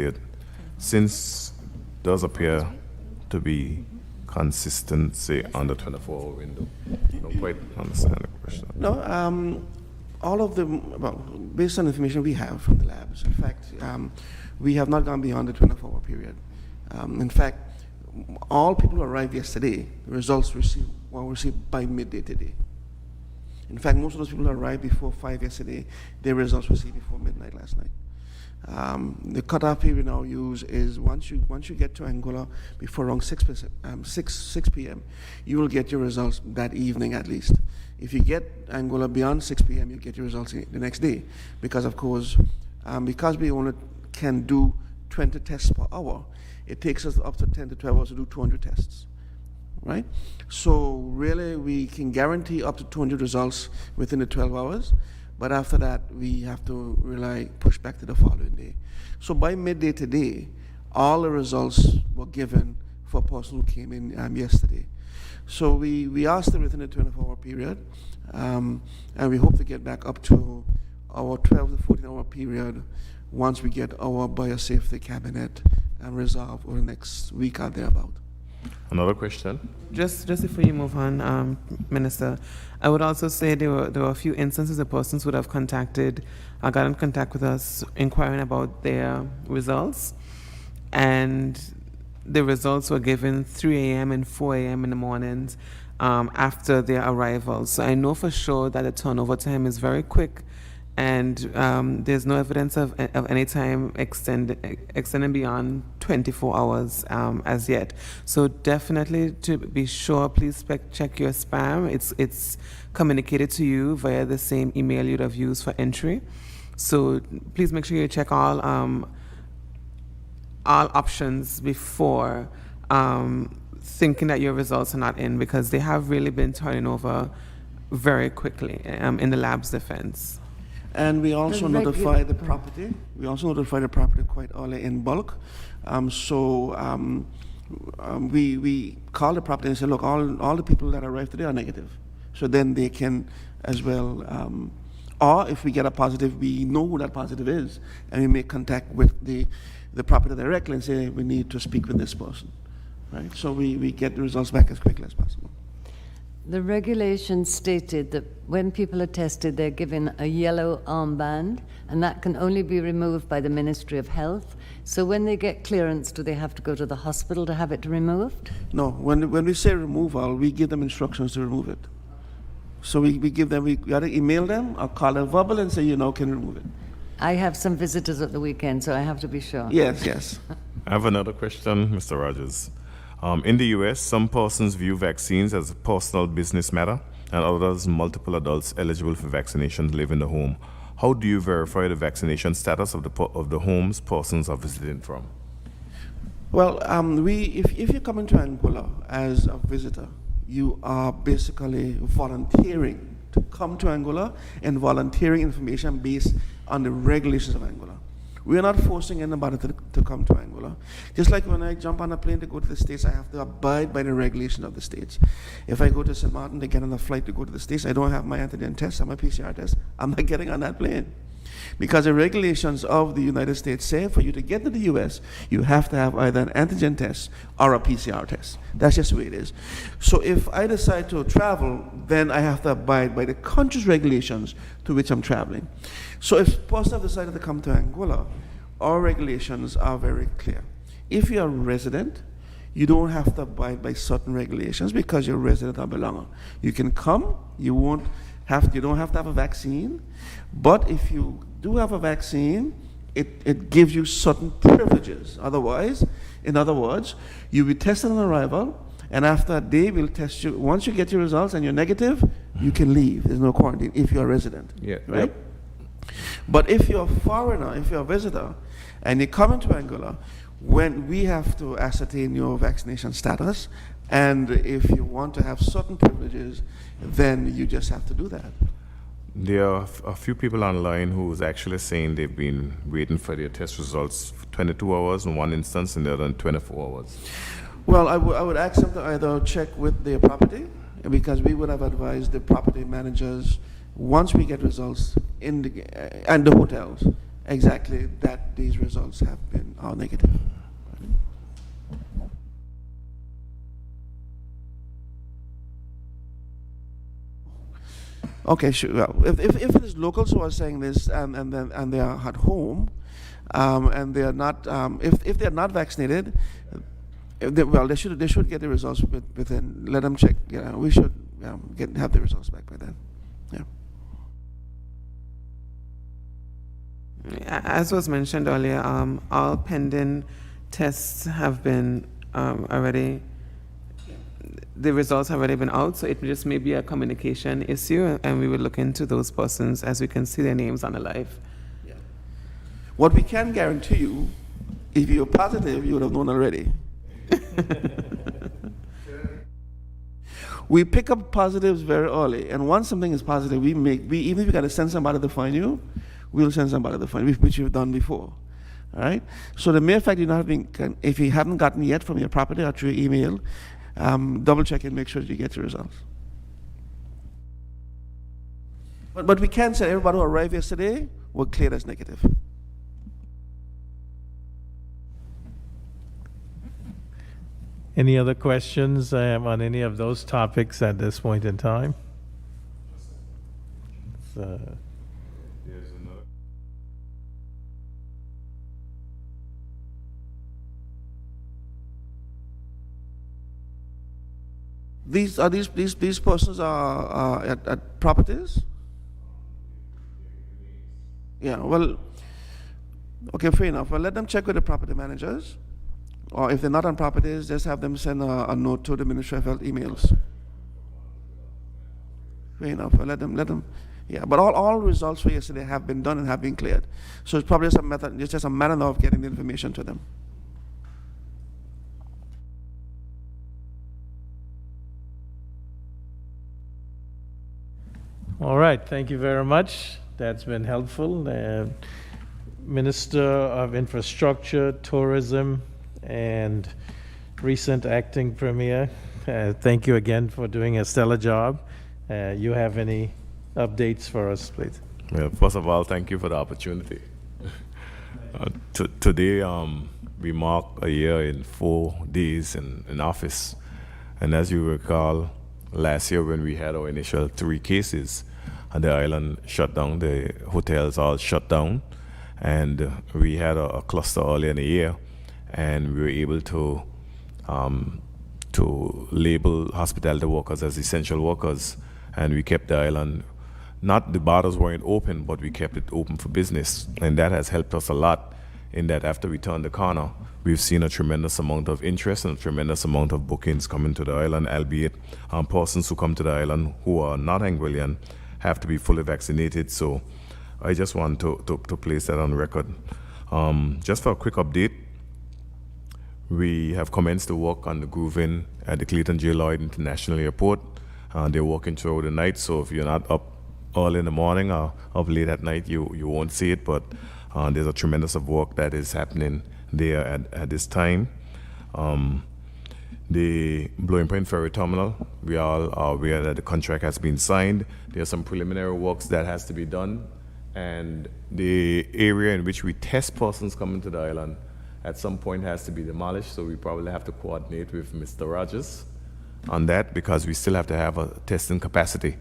does appear to be consistency on the 24-hour window? I don't quite understand the question. No, all of them, well, based on information we have from the labs, in fact, we have not gone beyond the 24-hour period. In fact, all people who arrived yesterday, the results were received by midday today. In fact, most of those people who arrived before 5 yesterday, their results were received before midnight last night. The cutoff period now used is once you get to Anguilla before around 6 p.m., you will get your results that evening at least. If you get Anguilla beyond 6 p.m., you get your results the next day, because of course, because we only can do 20 tests per hour, it takes us up to 10 to 12 hours to do 200 tests, right? So really, we can guarantee up to 200 results within the 12 hours, but after that, we have to push back to the following day. So by midday today, all the results were given for a person who came in yesterday. So we asked them within a 24-hour period, and we hope to get back up to our 12 to 14-hour period once we get our biosafety cabinet resolved over the next week or thereabout. Another question? Just before you move on, Minister, I would also say there were a few instances of persons would have got in contact with us inquiring about their results, and the results were given 3 a.m. and 4 a.m. in the mornings after their arrival. So I know for sure that the turnover time is very quick, and there's no evidence of any time extending beyond 24 hours as yet. So definitely, to be sure, please check your spam. It's communicated to you via the same email you'd have used for entry. So please make sure you check all options before thinking that your results are not in, because they have really been turning over very quickly in the lab's defense. And we also notify the property. We also notify the property quite early in bulk. We call the property and say, look, all the people that arrived today are negative. So then they can as well Or if we get a positive, we know who that positive is, and we make contact with the property directly and say, we need to speak with this person, right? So we get the results back as quickly as possible. The regulations stated that when people are tested, they're given a yellow armband, and that can only be removed by the Ministry of Health. So when they get clearance, do they have to go to the hospital to have it removed? No, when we say removal, we give them instructions to remove it. So we give them, we either email them or call them verbal and say, you know, can remove it. I have some visitors at the weekend, so I have to be sure. Yes, yes. I have another question, Mr. Rogers. In the U.S., some persons view vaccines as a personal business matter, and others, multiple adults eligible for vaccinations, live in the home. How do you verify the vaccination status of the homes persons are visiting from? Well, if you come into Anguilla as a visitor, you are basically volunteering to come to Anguilla and volunteering information based on the regulations of Anguilla. We are not forcing anybody to come to Anguilla. Just like when I jump on a plane to go to the States, I have to abide by the regulations of the States. If I go to St. Martin to get on a flight to go to the States, I don't have my antigen test or my PCR test, I'm not getting on that plane. Because the regulations of the United States say for you to get to the US, you have to have either an antigen test or a PCR test. That's just the way it is. So if I decide to travel, then I have to abide by the country's regulations to which I'm traveling. So if a person have decided to come to Anguilla, our regulations are very clear. If you're a resident, you don't have to abide by certain regulations because you're a resident or belanger. You can come, you don't have to have a vaccine, but if you do have a vaccine, it gives you certain privileges. Otherwise, in other words, you'll be tested on arrival, and after a day, we'll test you. Once you get your results and you're negative, you can leave. There's no quarantine if you're a resident, right? Yep. But if you're a foreigner, if you're a visitor, and you come into Anguilla, when we have to ascertain your vaccination status, and if you want to have certain privileges, then you just have to do that. There are a few people online who's actually saying they've been waiting for their test results for 22 hours in one instance and the other in 24 hours. Well, I would ask them to either check with their property, because we would have advised the property managers once we get results in and the hotels exactly that these results are negative. Okay, sure. Well, if it is locals who are saying this and they are at home, and they are not, if they are not vaccinated, they should get the results within. Let them check. We should have the results back by then. Yeah. As was mentioned earlier, all pending tests have been already. The results have already been out, so it just may be a communication issue, and we will look into those persons as we can see their names on the live. Yeah. What we can guarantee you, if you're positive, you would have known already. We pick up positives very early, and once something is positive, even if we got to send somebody to find you, we'll send somebody to find you, which you've done before. All right. So the mere fact if you haven't gotten yet from your property or through your email, double check and make sure that you get your results. But we can say everybody who arrived yesterday were cleared as negative. Any other questions on any of those topics at this point in time? These persons are at properties? Yeah, well, okay, fair enough. Well, let them check with the property managers. Or if they're not on properties, just have them send a note to the Ministry of Health emails. Fair enough. Well, let them. Yeah, but all results for yesterday have been done and have been cleared. So it's probably just a matter of getting the information to them. All right, thank you very much. That's been helpful. Minister of Infrastructure, Tourism, and recent acting Premier, thank you again for doing a stellar job. You have any updates for us, please? Well, first of all, thank you for the opportunity. Today, we mark a year in 4 days in office. And as you recall, last year when we had our initial 3 cases, and the island shut down, the hotels all shut down, and we had a cluster earlier in the year, and we were able to label hospitality workers as essential workers, and we kept the island, not the borders weren't open, but we kept it open for business, and that has helped us a lot in that after we turned the corner, we've seen a tremendous amount of interest and a tremendous amount of bookings coming to the island, albeit persons who come to the island who are not Anguillan have to be fully vaccinated. So I just want to place that on record. Just for a quick update, we have commenced the work on the grooving at the Clayton J. Lloyd International Airport. They're working throughout the night, so if you're not up early in the morning or up late at night, you won't see it, but there's a tremendous of work that is happening there at this time. The Blowing Point Ferry Terminal, we all are aware that the contract has been signed. There are some preliminary works that has to be done, and the area in which we test persons coming to the island at some point has to be demolished, so we probably have to coordinate with Mr. Rogers on that because we still have to have a testing capacity.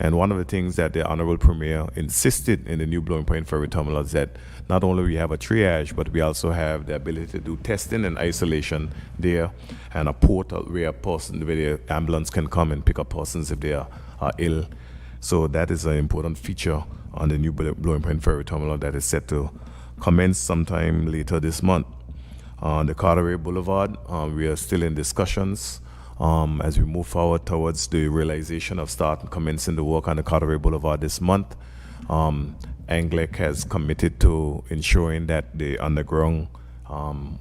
And one of the things that the Honourable Premier insisted in the new Blowing Point Ferry Terminal is that not only we have a triage, but we also have the ability to do testing and isolation there, and a portal where the ambulance can come and pick up persons if they are ill. So that is an important feature on the new Blowing Point Ferry Terminal that is set to commence sometime later this month. The Carteret Boulevard, we are still in discussions as we move forward towards the realization of starting commencing the work on the Carteret Boulevard this month. ANGUILLA has committed to ensuring that the underground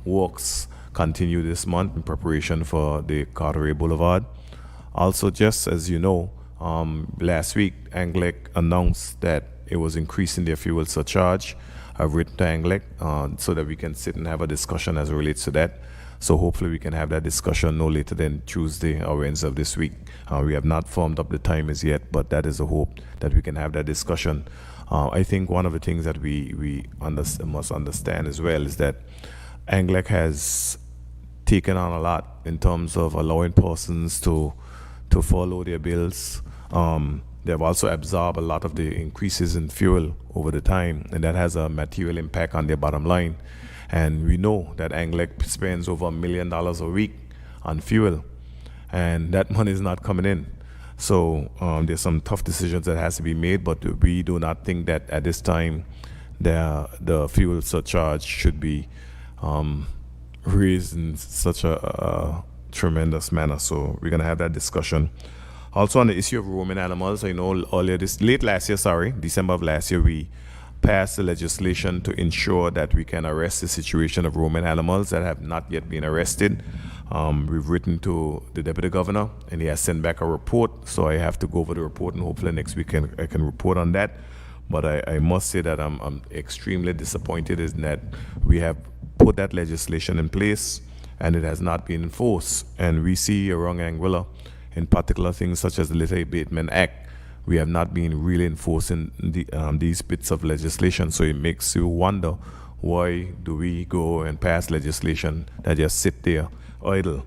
works continue this month in preparation for the Carteret Boulevard. Also, just as you know, last week ANGUILLA announced that it was increasing their fuel surcharge. I've written to ANGUILLA so that we can sit and have a discussion as it relates to that. So hopefully we can have that discussion no later than Tuesday or Wednesday of this week. We have not formed up the time as yet, but that is a hope that we can have that discussion. I think one of the things that we must understand as well is that ANGUILLA has taken on a lot in terms of allowing persons to follow their bills. They have also absorbed a lot of the increases in fuel over the time, and that has a material impact on their bottom line. And we know that ANGUILLA spends over $1 million a week on fuel, and that money is not coming in. So there's some tough decisions that has to be made, but we do not think that at this time the fuel surcharge should be raised in such a tremendous manner. So we're going to have that discussion. Also on the issue of roaming animals, I know December of last year, we passed the legislation to ensure that we can arrest the situation of roaming animals that have not yet been arrested. We've written to the Deputy Governor, and he has sent back a report, so I have to go over the report, and hopefully next week I can report on that. But I must say that I'm extremely disappointed in that we have put that legislation in place, and it has not been enforced. And we see around Anguilla, in particular things such as the Litter Abatement Act, we have not been really enforcing these bits of legislation. So it makes you wonder, why do we go and pass legislation that just sit there idle?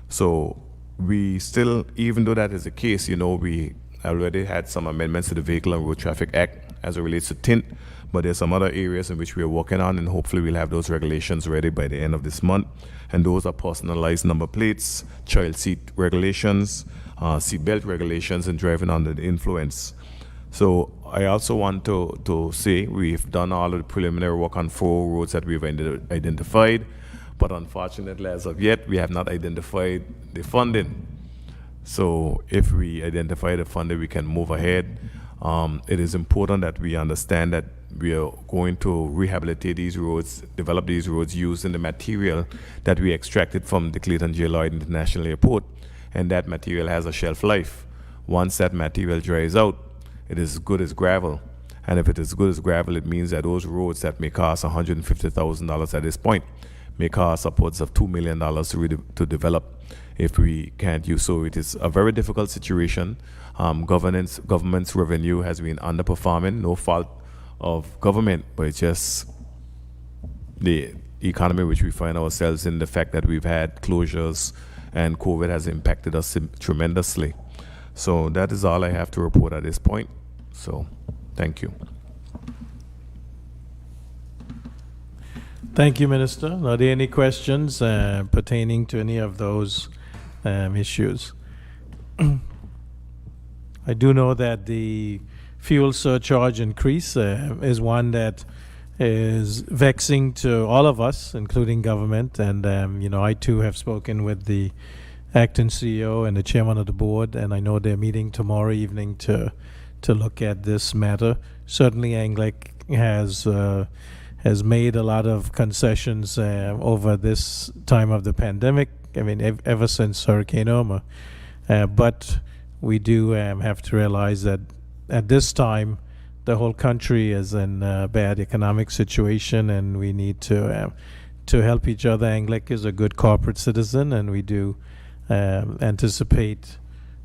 So we still, even though that is the case, we already had some amendments to the Vehicle and Road Traffic Act as it relates to tint, but there's some other areas in which we are working on, and hopefully we'll have those regulations ready by the end of this month. And those are personalized number plates, child seat regulations, seat belt regulations, and driving under the influence. So I also want to say we've done all of the preliminary work on 4 roads that we've identified, but unfortunately as of yet we have not identified the funding. So if we identify the funding, we can move ahead. It is important that we understand that we are going to rehabilitate these roads, develop these roads using the material that we extracted from the Clayton J. Lloyd International Airport, and that material has a shelf life. Once that material dries out, it is as good as gravel. And if it is good as gravel, it means that those roads that may cost $150,000 at this point may cost upwards of $2 million to develop if we can't use. So it is a very difficult situation. Government's revenue has been underperforming, no fault of government, but it's just the economy which we find ourselves in, the fact that we've had closures and COVID has impacted us tremendously. So that is all I have to report at this point. So thank you. Thank you, Minister. Are there any questions pertaining to any of those issues? I do know that the fuel surcharge increase is one that is vexing to all of us, including government. And, I too have spoken with the acting CEO and the chairman of the board, and I know they're meeting tomorrow evening to look at this matter. Certainly, ANGUILLA has made a lot of concessions over this time of the pandemic. I mean, ever since Hurricane Irma. But we do have to realize that at this time, the whole country is in a bad economic situation, and we need to help each other. ANGUILLA is a good corporate citizen, and we do anticipate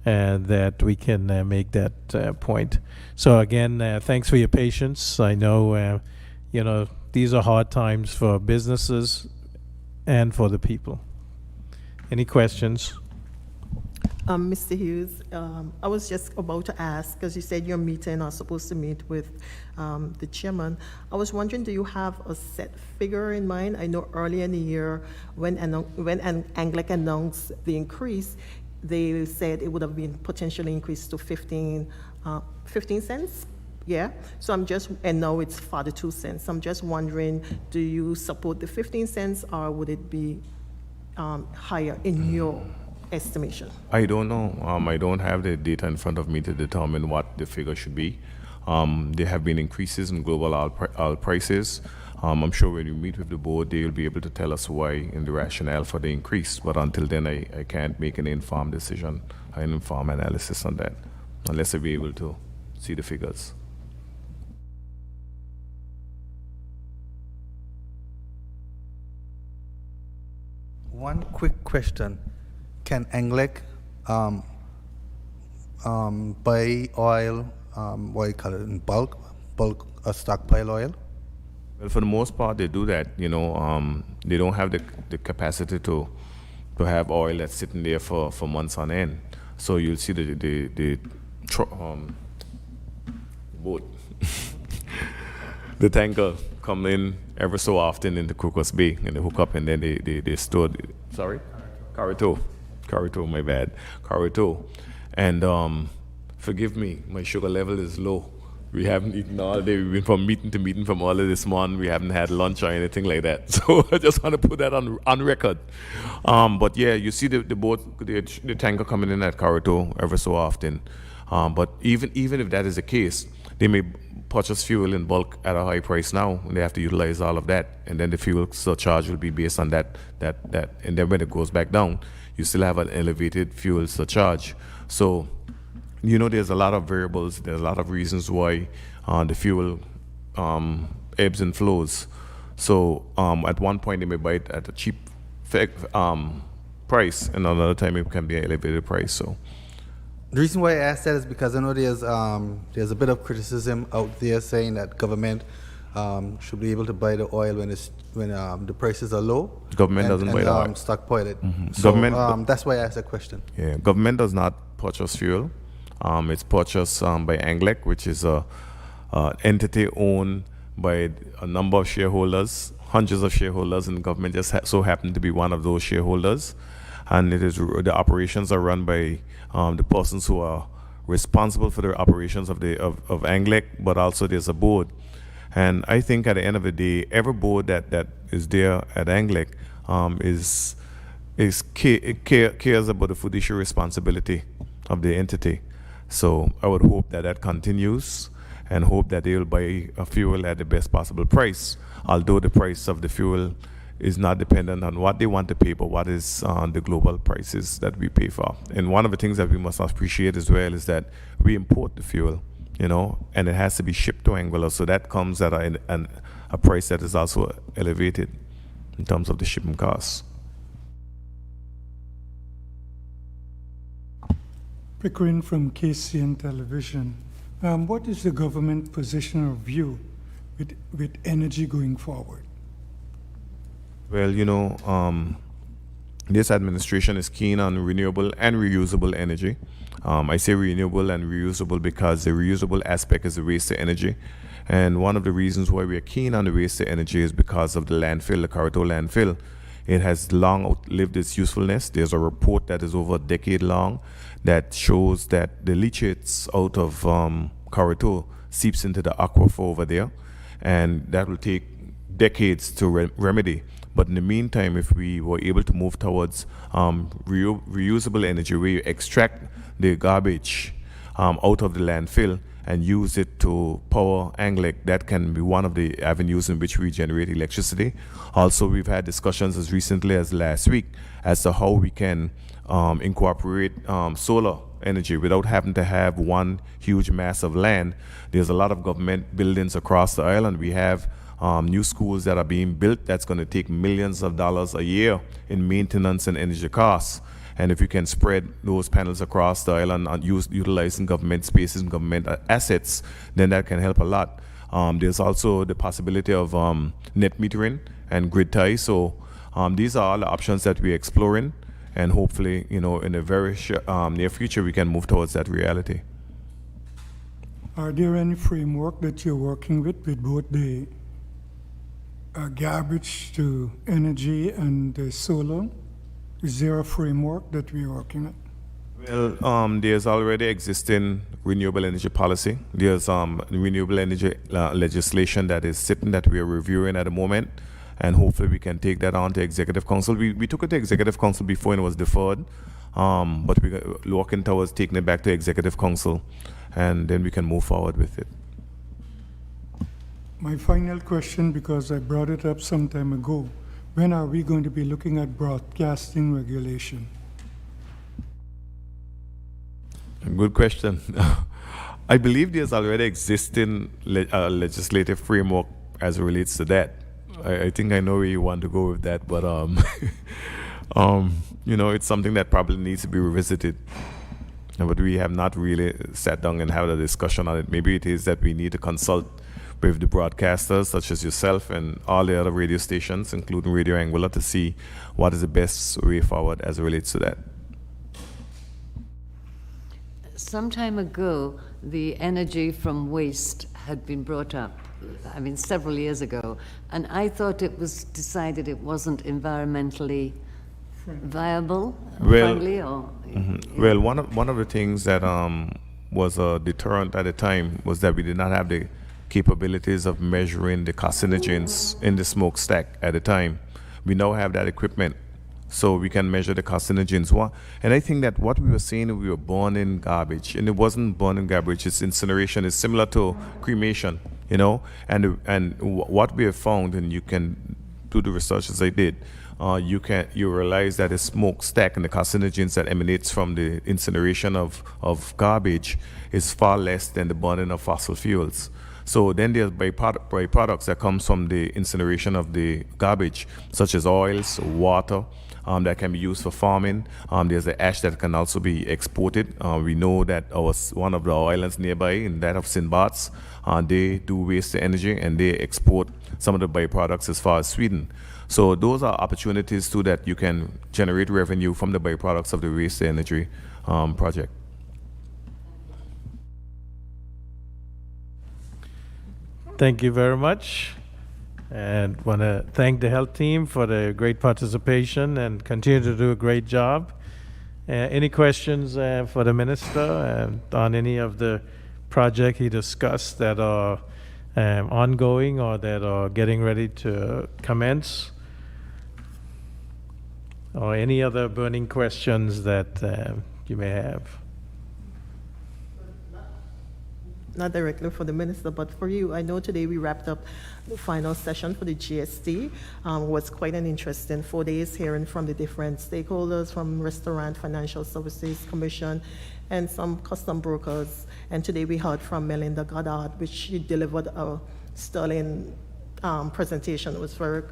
that we can make that point. So again, thanks for your patience. I know, these are hard times for businesses and for the people. Any questions? Mr. Hughes, I was just about to ask, because you said you're meeting or supposed to meet with the chairman. I was wondering, do you have a set figure in mind? I know earlier in the year when ANGUILLA announced the increase, they said it would have been potentially increased to 15 cents. Yeah, so and now it's 42 cents. I'm just wondering, do you support the 15 cents or would it be higher in your estimation? I don't know. I don't have the data in front of me to determine what the figure should be. There have been increases in global oil prices. I'm sure when you meet with the board, they will be able to tell us why and the rationale for the increase. But until then, I can't make an informed decision, an informed analysis on that, unless I be able to see the figures. One quick question. Can ANGUILLA buy oil, what do you call it, in bulk stockpile oil? Well, for the most part, they do that. They don't have the capacity to have oil that's sitting there for months on end. So you'll see the boat, the tanker come in ever so often into Crocus Bay, and they hook up, and then they store. Sorry, Carito, my bad, Carito, and forgive me, my sugar level is low. We haven't eaten all day. We've been from meeting to meeting from all of this morning. We haven't had lunch or anything like that. So I just want to put that on record. But yeah, you see the boat, the tanker coming in at Carito ever so often. But even if that is the case, they may purchase fuel in bulk at a high price now, and they have to utilize all of that. And then the fuel surcharge will be based on that. And then when it goes back down, you still have an elevated fuel surcharge. So there's a lot of variables. There's a lot of reasons why the fuel ebbs and flows. So at one point they may buy it at a cheap price, and another time it can be an elevated price. So the reason why I asked that is because I know there's a bit of criticism out there saying that government should be able to buy the oil when the prices are low. Government doesn't buy the oil. Stockpile it. Mm-hmm. So Government, that's why I asked that question. Yeah, government does not purchase fuel. It's purchased by ANGUILLA, which is a entity owned by a number of shareholders, hundreds of shareholders, and the government just so happened to be one of those shareholders. And the operations are run by the persons who are responsible for the operations of ANGUILLA, but also there's a board. And I think at the end of the day, every board that is there at ANGUILLA cares about the fiduciary responsibility of the entity. So I would hope that continues, and hope that they will buy a fuel at the best possible price, although the price of the fuel is not dependent on what they want to pay, but what is the global prices that we pay for. And one of the things that we must appreciate as well is that we import the fuel, and it has to be shipped to ANGUILLA, so that comes at a price that is also elevated in terms of the shipping costs. Pickering from KCN Television. What is the government position or view with energy going forward? Well, this administration is keen on renewable and reusable energy. I say renewable and reusable because the reusable aspect is the waste to energy. And one of the reasons why we are keen on the waste to energy is because of the landfill, the Carito landfill. It has long outlived its usefulness. There's a report that is over a decade long that shows that the leachates out of Carito seeps into the aquifer over there, and that will take decades to remedy. But in the meantime, if we were able to move towards reusable energy, where you extract the garbage out of the landfill and use it to power ANGUILLA, that can be one of the avenues in which we generate electricity. Also, we've had discussions as recently as last week as to how we can incorporate solar energy without having to have one huge mass of land. There's a lot of government buildings across the island. We have new schools that are being built that's going to take millions of dollars a year in maintenance and energy costs. And if you can spread those panels across the island and utilizing government spaces and government assets, then that can help a lot. There's also the possibility of net metering and grid ties. So these are all the options that we're exploring. And hopefully, in the very near future, we can move towards that reality. Are there any framework that you're working with both the garbage to energy and the solar? Is there a framework that we're working at? Well, there's already existing renewable energy policy. There's renewable energy legislation that is sitting that we are reviewing at the moment, and hopefully we can take that on to Executive Council. We took it to Executive Council before and it was deferred, but we're working towards taking it back to Executive Council, and then we can move forward with it. My final question, because I brought it up some time ago, when are we going to be looking at broadcasting regulation? Good question. I believe there's already existing legislative framework as it relates to that. I think I know where you want to go with that, but it's something that probably needs to be revisited. But we have not really sat down and had a discussion on it. Maybe it is that we need to consult with the broadcasters, such as yourself and all the other radio stations, including Radio ANGUILLA, to see what is the best way forward as it relates to that. Some time ago, the energy from waste had been brought up, several years ago, and I thought it was decided it wasn't environmentally viable, friendly, or... Mm-hmm. Well, one of the things that was a deterrent at the time was that we did not have the capabilities of measuring the carcinogens in the smokestack at the time. We now have that equipment, so we can measure the carcinogens. And I think that what we were saying, we were burning garbage, and it wasn't burning garbage, it's incineration. It's similar to cremation, and what we have found, and you can do the research as I did, you realize that the smokestack and the carcinogens that emanates from the incineration of garbage is far less than the burning of fossil fuels. So then there's byproducts that comes from the incineration of the garbage, such as oils, water, that can be used for farming. There's the ash that can also be exported. We know that one of the islands nearby, in that of St. Bart's, they do waste to energy and they export some of the byproducts as far as Sweden. So those are opportunities too that you can generate revenue from the byproducts of the waste to energy project. Thank you very much, and want to thank the health team for the great participation and continue to do a great job. Any questions for the minister on any of the project he discussed that are ongoing or that are getting ready to commence? Or any other burning questions that you may have? Not directly for the minister, but for you. I know today we wrapped up the final session for the GST. Was quite an interesting 4 days hearing from the different stakeholders from Restaurant Financial Services Commission and some custom brokers. And today we heard from Melinda Goddard, which she delivered a sterling presentation. It was very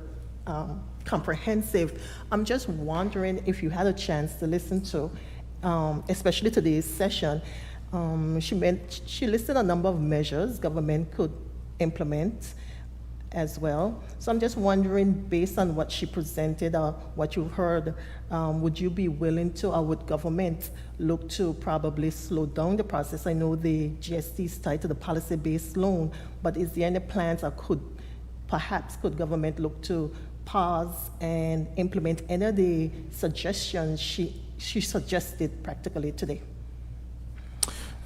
comprehensive. I'm just wondering if you had a chance to listen to especially today's session. She listed a number of measures government could implement as well. So I'm just wondering, based on what she presented or what you've heard, would you be willing to, or would government look to probably slow down the process? I know the GST is tied to the policy-based loan, but is there any plans, or could government look to pause and implement any of the suggestions she suggested practically today?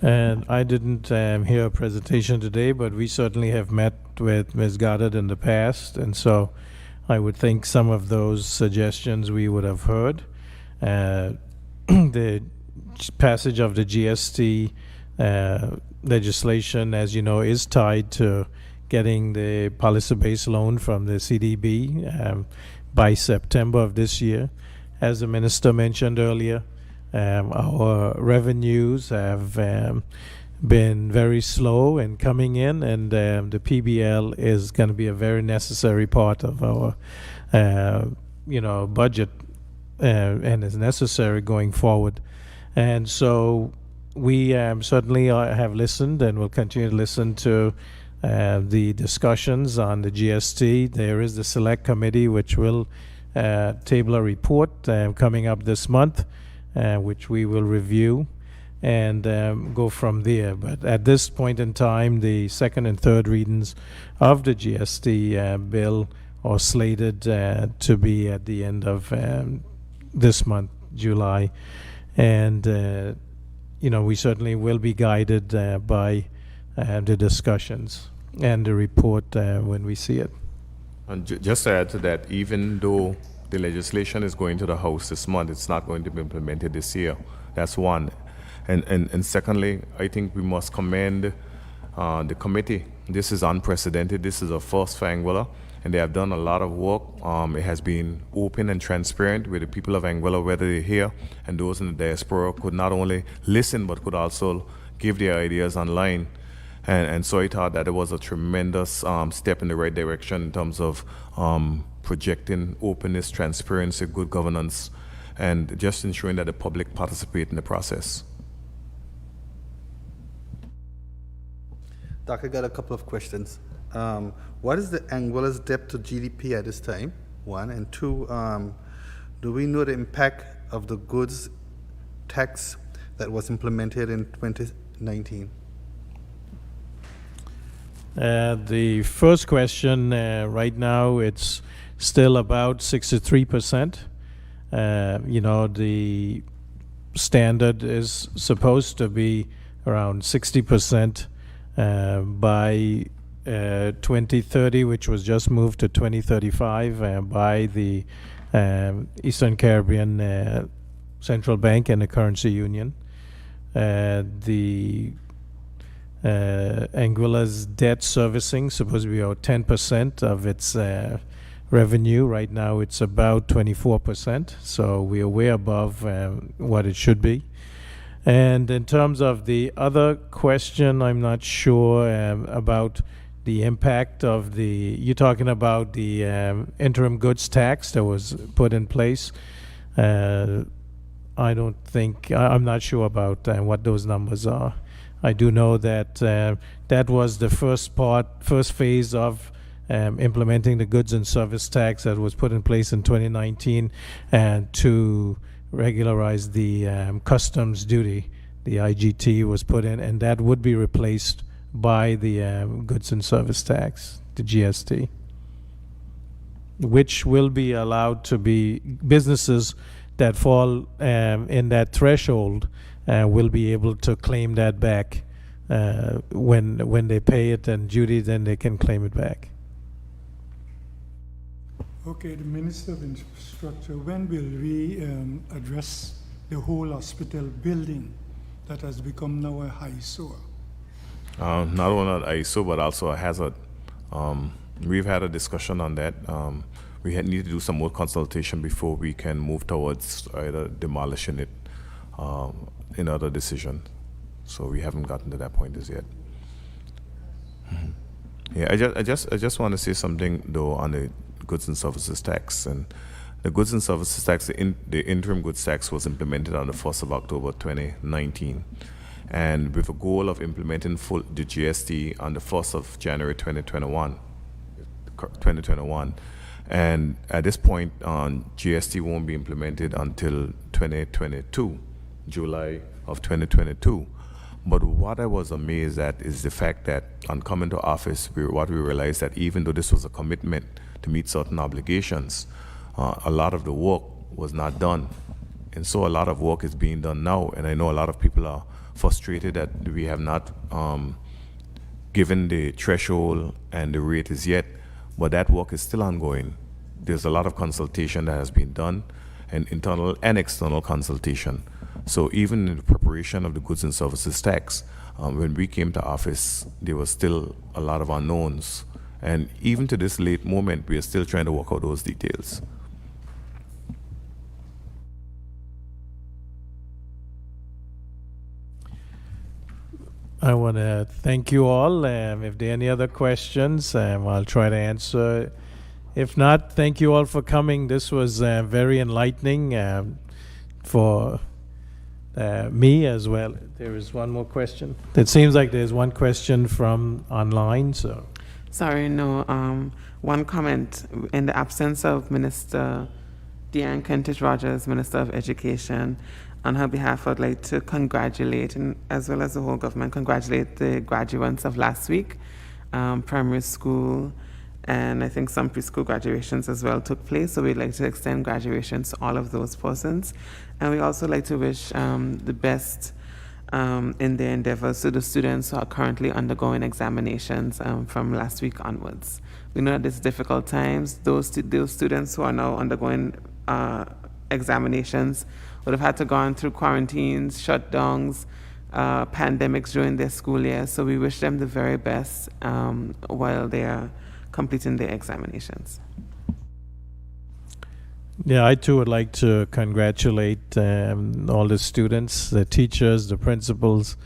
And I didn't hear a presentation today, but we certainly have met with Ms. Goddard in the past, and so I would think some of those suggestions we would have heard. The passage of the GST legislation, as you know, is tied to getting the policy-based loan from the CDB by September of this year. As the minister mentioned earlier, our revenues have been very slow in coming in, and the PBL is going to be a very necessary part of our budget, and is necessary going forward. And so we certainly have listened and will continue to listen to the discussions on the GST. There is the select committee which will table a report coming up this month, which we will review and go from there. But at this point in time, the second and third readings of the GST bill are slated to be at the end of this month, July. And, we certainly will be guided by the discussions and the report when we see it. And just to add to that, even though the legislation is going to the House this month, it's not going to be implemented this year. That's one. And secondly, I think we must commend the committee. This is unprecedented. This is a first for Anguilla, and they have done a lot of work. It has been open and transparent with the people of Anguilla, whether they're here, and those in the diaspora could not only listen, but could also give their ideas online. And so I thought that it was a tremendous step in the right direction in terms of projecting openness, transparency, good governance, and just ensuring that the public participate in the process. Doc, I got a couple of questions. What is the Anguilla's debt to GDP at this time? One. And two, do we know the impact of the goods tax that was implemented in 2019? The first question, right now it's still about 63%. The standard is supposed to be around 60% by 2030, which was just moved to 2035 by the Eastern Caribbean Central Bank and the Currency Union. The Anguilla's debt servicing supposed to be about 10% of its revenue. Right now it's about 24%, so we are way above what it should be. And in terms of the other question, I'm not sure about the impact of you're talking about the interim goods tax that was put in place. I'm not sure about what those numbers are. I do know that that was the first phase of implementing the goods and service tax that was put in place in 2019 and to regularize the customs duty. The IGT was put in, and that would be replaced by the goods and service tax, the GST, which will be allowed to be businesses that fall in that threshold will be able to claim that back when they pay it and duty, then they can claim it back. Okay, the Minister of Infrastructure, when will we address the whole hospital building that has become now a eyesore? Not only an ISO, but also a hazard. We've had a discussion on that. We need to do some more consultation before we can move towards either demolishing it in other decision. So we haven't gotten to that point as yet. Yeah, I just want to say something though on the goods and services tax, and The goods and services tax, the interim goods tax was implemented on the 1st of October 2019. And with a goal of implementing the GST on the 1st of January 2021. And at this point, GST won't be implemented until 2022, July of 2022. But what I was amazed at is the fact that on coming to office, what we realized that even though this was a commitment to meet certain obligations, a lot of the work was not done. And so a lot of work is being done now, and I know a lot of people are frustrated that we have not given the threshold and the rate as yet, but that work is still ongoing. There's a lot of consultation that has been done, and internal and external consultation. So even in the preparation of the goods and services tax, when we came to office, there was still a lot of unknowns. And even to this late moment, we are still trying to work out those details. I want to thank you all. If there are any other questions, I'll try to answer. If not, thank you all for coming. This was very enlightening for me as well. There is one more question. It seems like there's one question from online. So, Sorry, no. One comment. In the absence of Minister Deanne Kentridge-Rogers, Minister of Education, on her behalf, I'd like to congratulate, and as well as the whole government, congratulate the graduates of last week. Primary school, and I think some preschool graduations as well took place. So we'd like to extend graduations to all of those persons. And we also like to wish the best in their endeavors to the students who are currently undergoing examinations from last week onwards. We know that it's difficult times. Those students who are now undergoing examinations would have had to gone through quarantines, shutdowns, pandemics during their school year. So we wish them the very best while they are completing their examinations. yeah, I too would like to congratulate all the students, the teachers, the principals,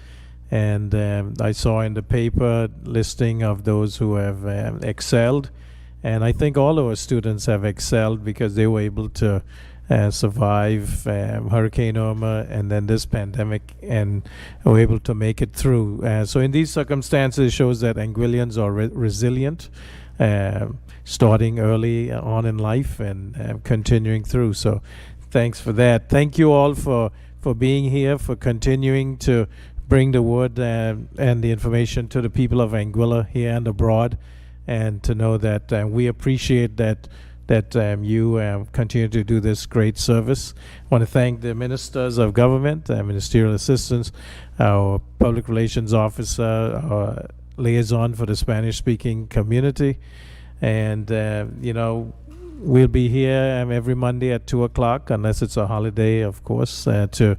and I saw in the paper listing of those who have excelled, and I think all our students have excelled because they were able to survive Hurricane Irma and then this pandemic, and were able to make it through. So in these circumstances, it shows that Anguillians are resilient, starting early on in life and continuing through. So thanks for that. Thank you all for being here, for continuing to bring the word and the information to the people of Anguilla here and abroad, and to know that we appreciate that you continue to do this great service. I want to thank the ministers of government, ministerial assistants, our public relations officer, our liaison for the Spanish-speaking community, and we'll be here every Monday at 2 o'clock, unless it's a holiday, of course, to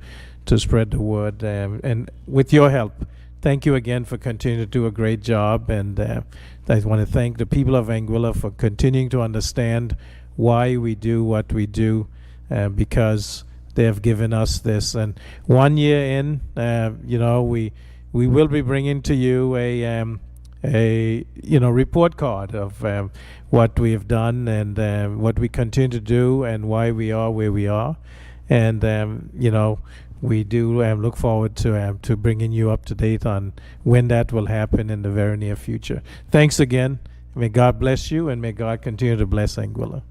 spread the word. And with your help, thank you again for continuing to do a great job. And I want to thank the people of Anguilla for continuing to understand why we do what we do, because they have given us this. And 1 year in, we will be bringing to you a report card of what we have done and what we continue to do and why we are where we are. And we do look forward to bringing you up to date on when that will happen in the very near future. Thanks again. May God bless you, and may God continue to bless Anguilla.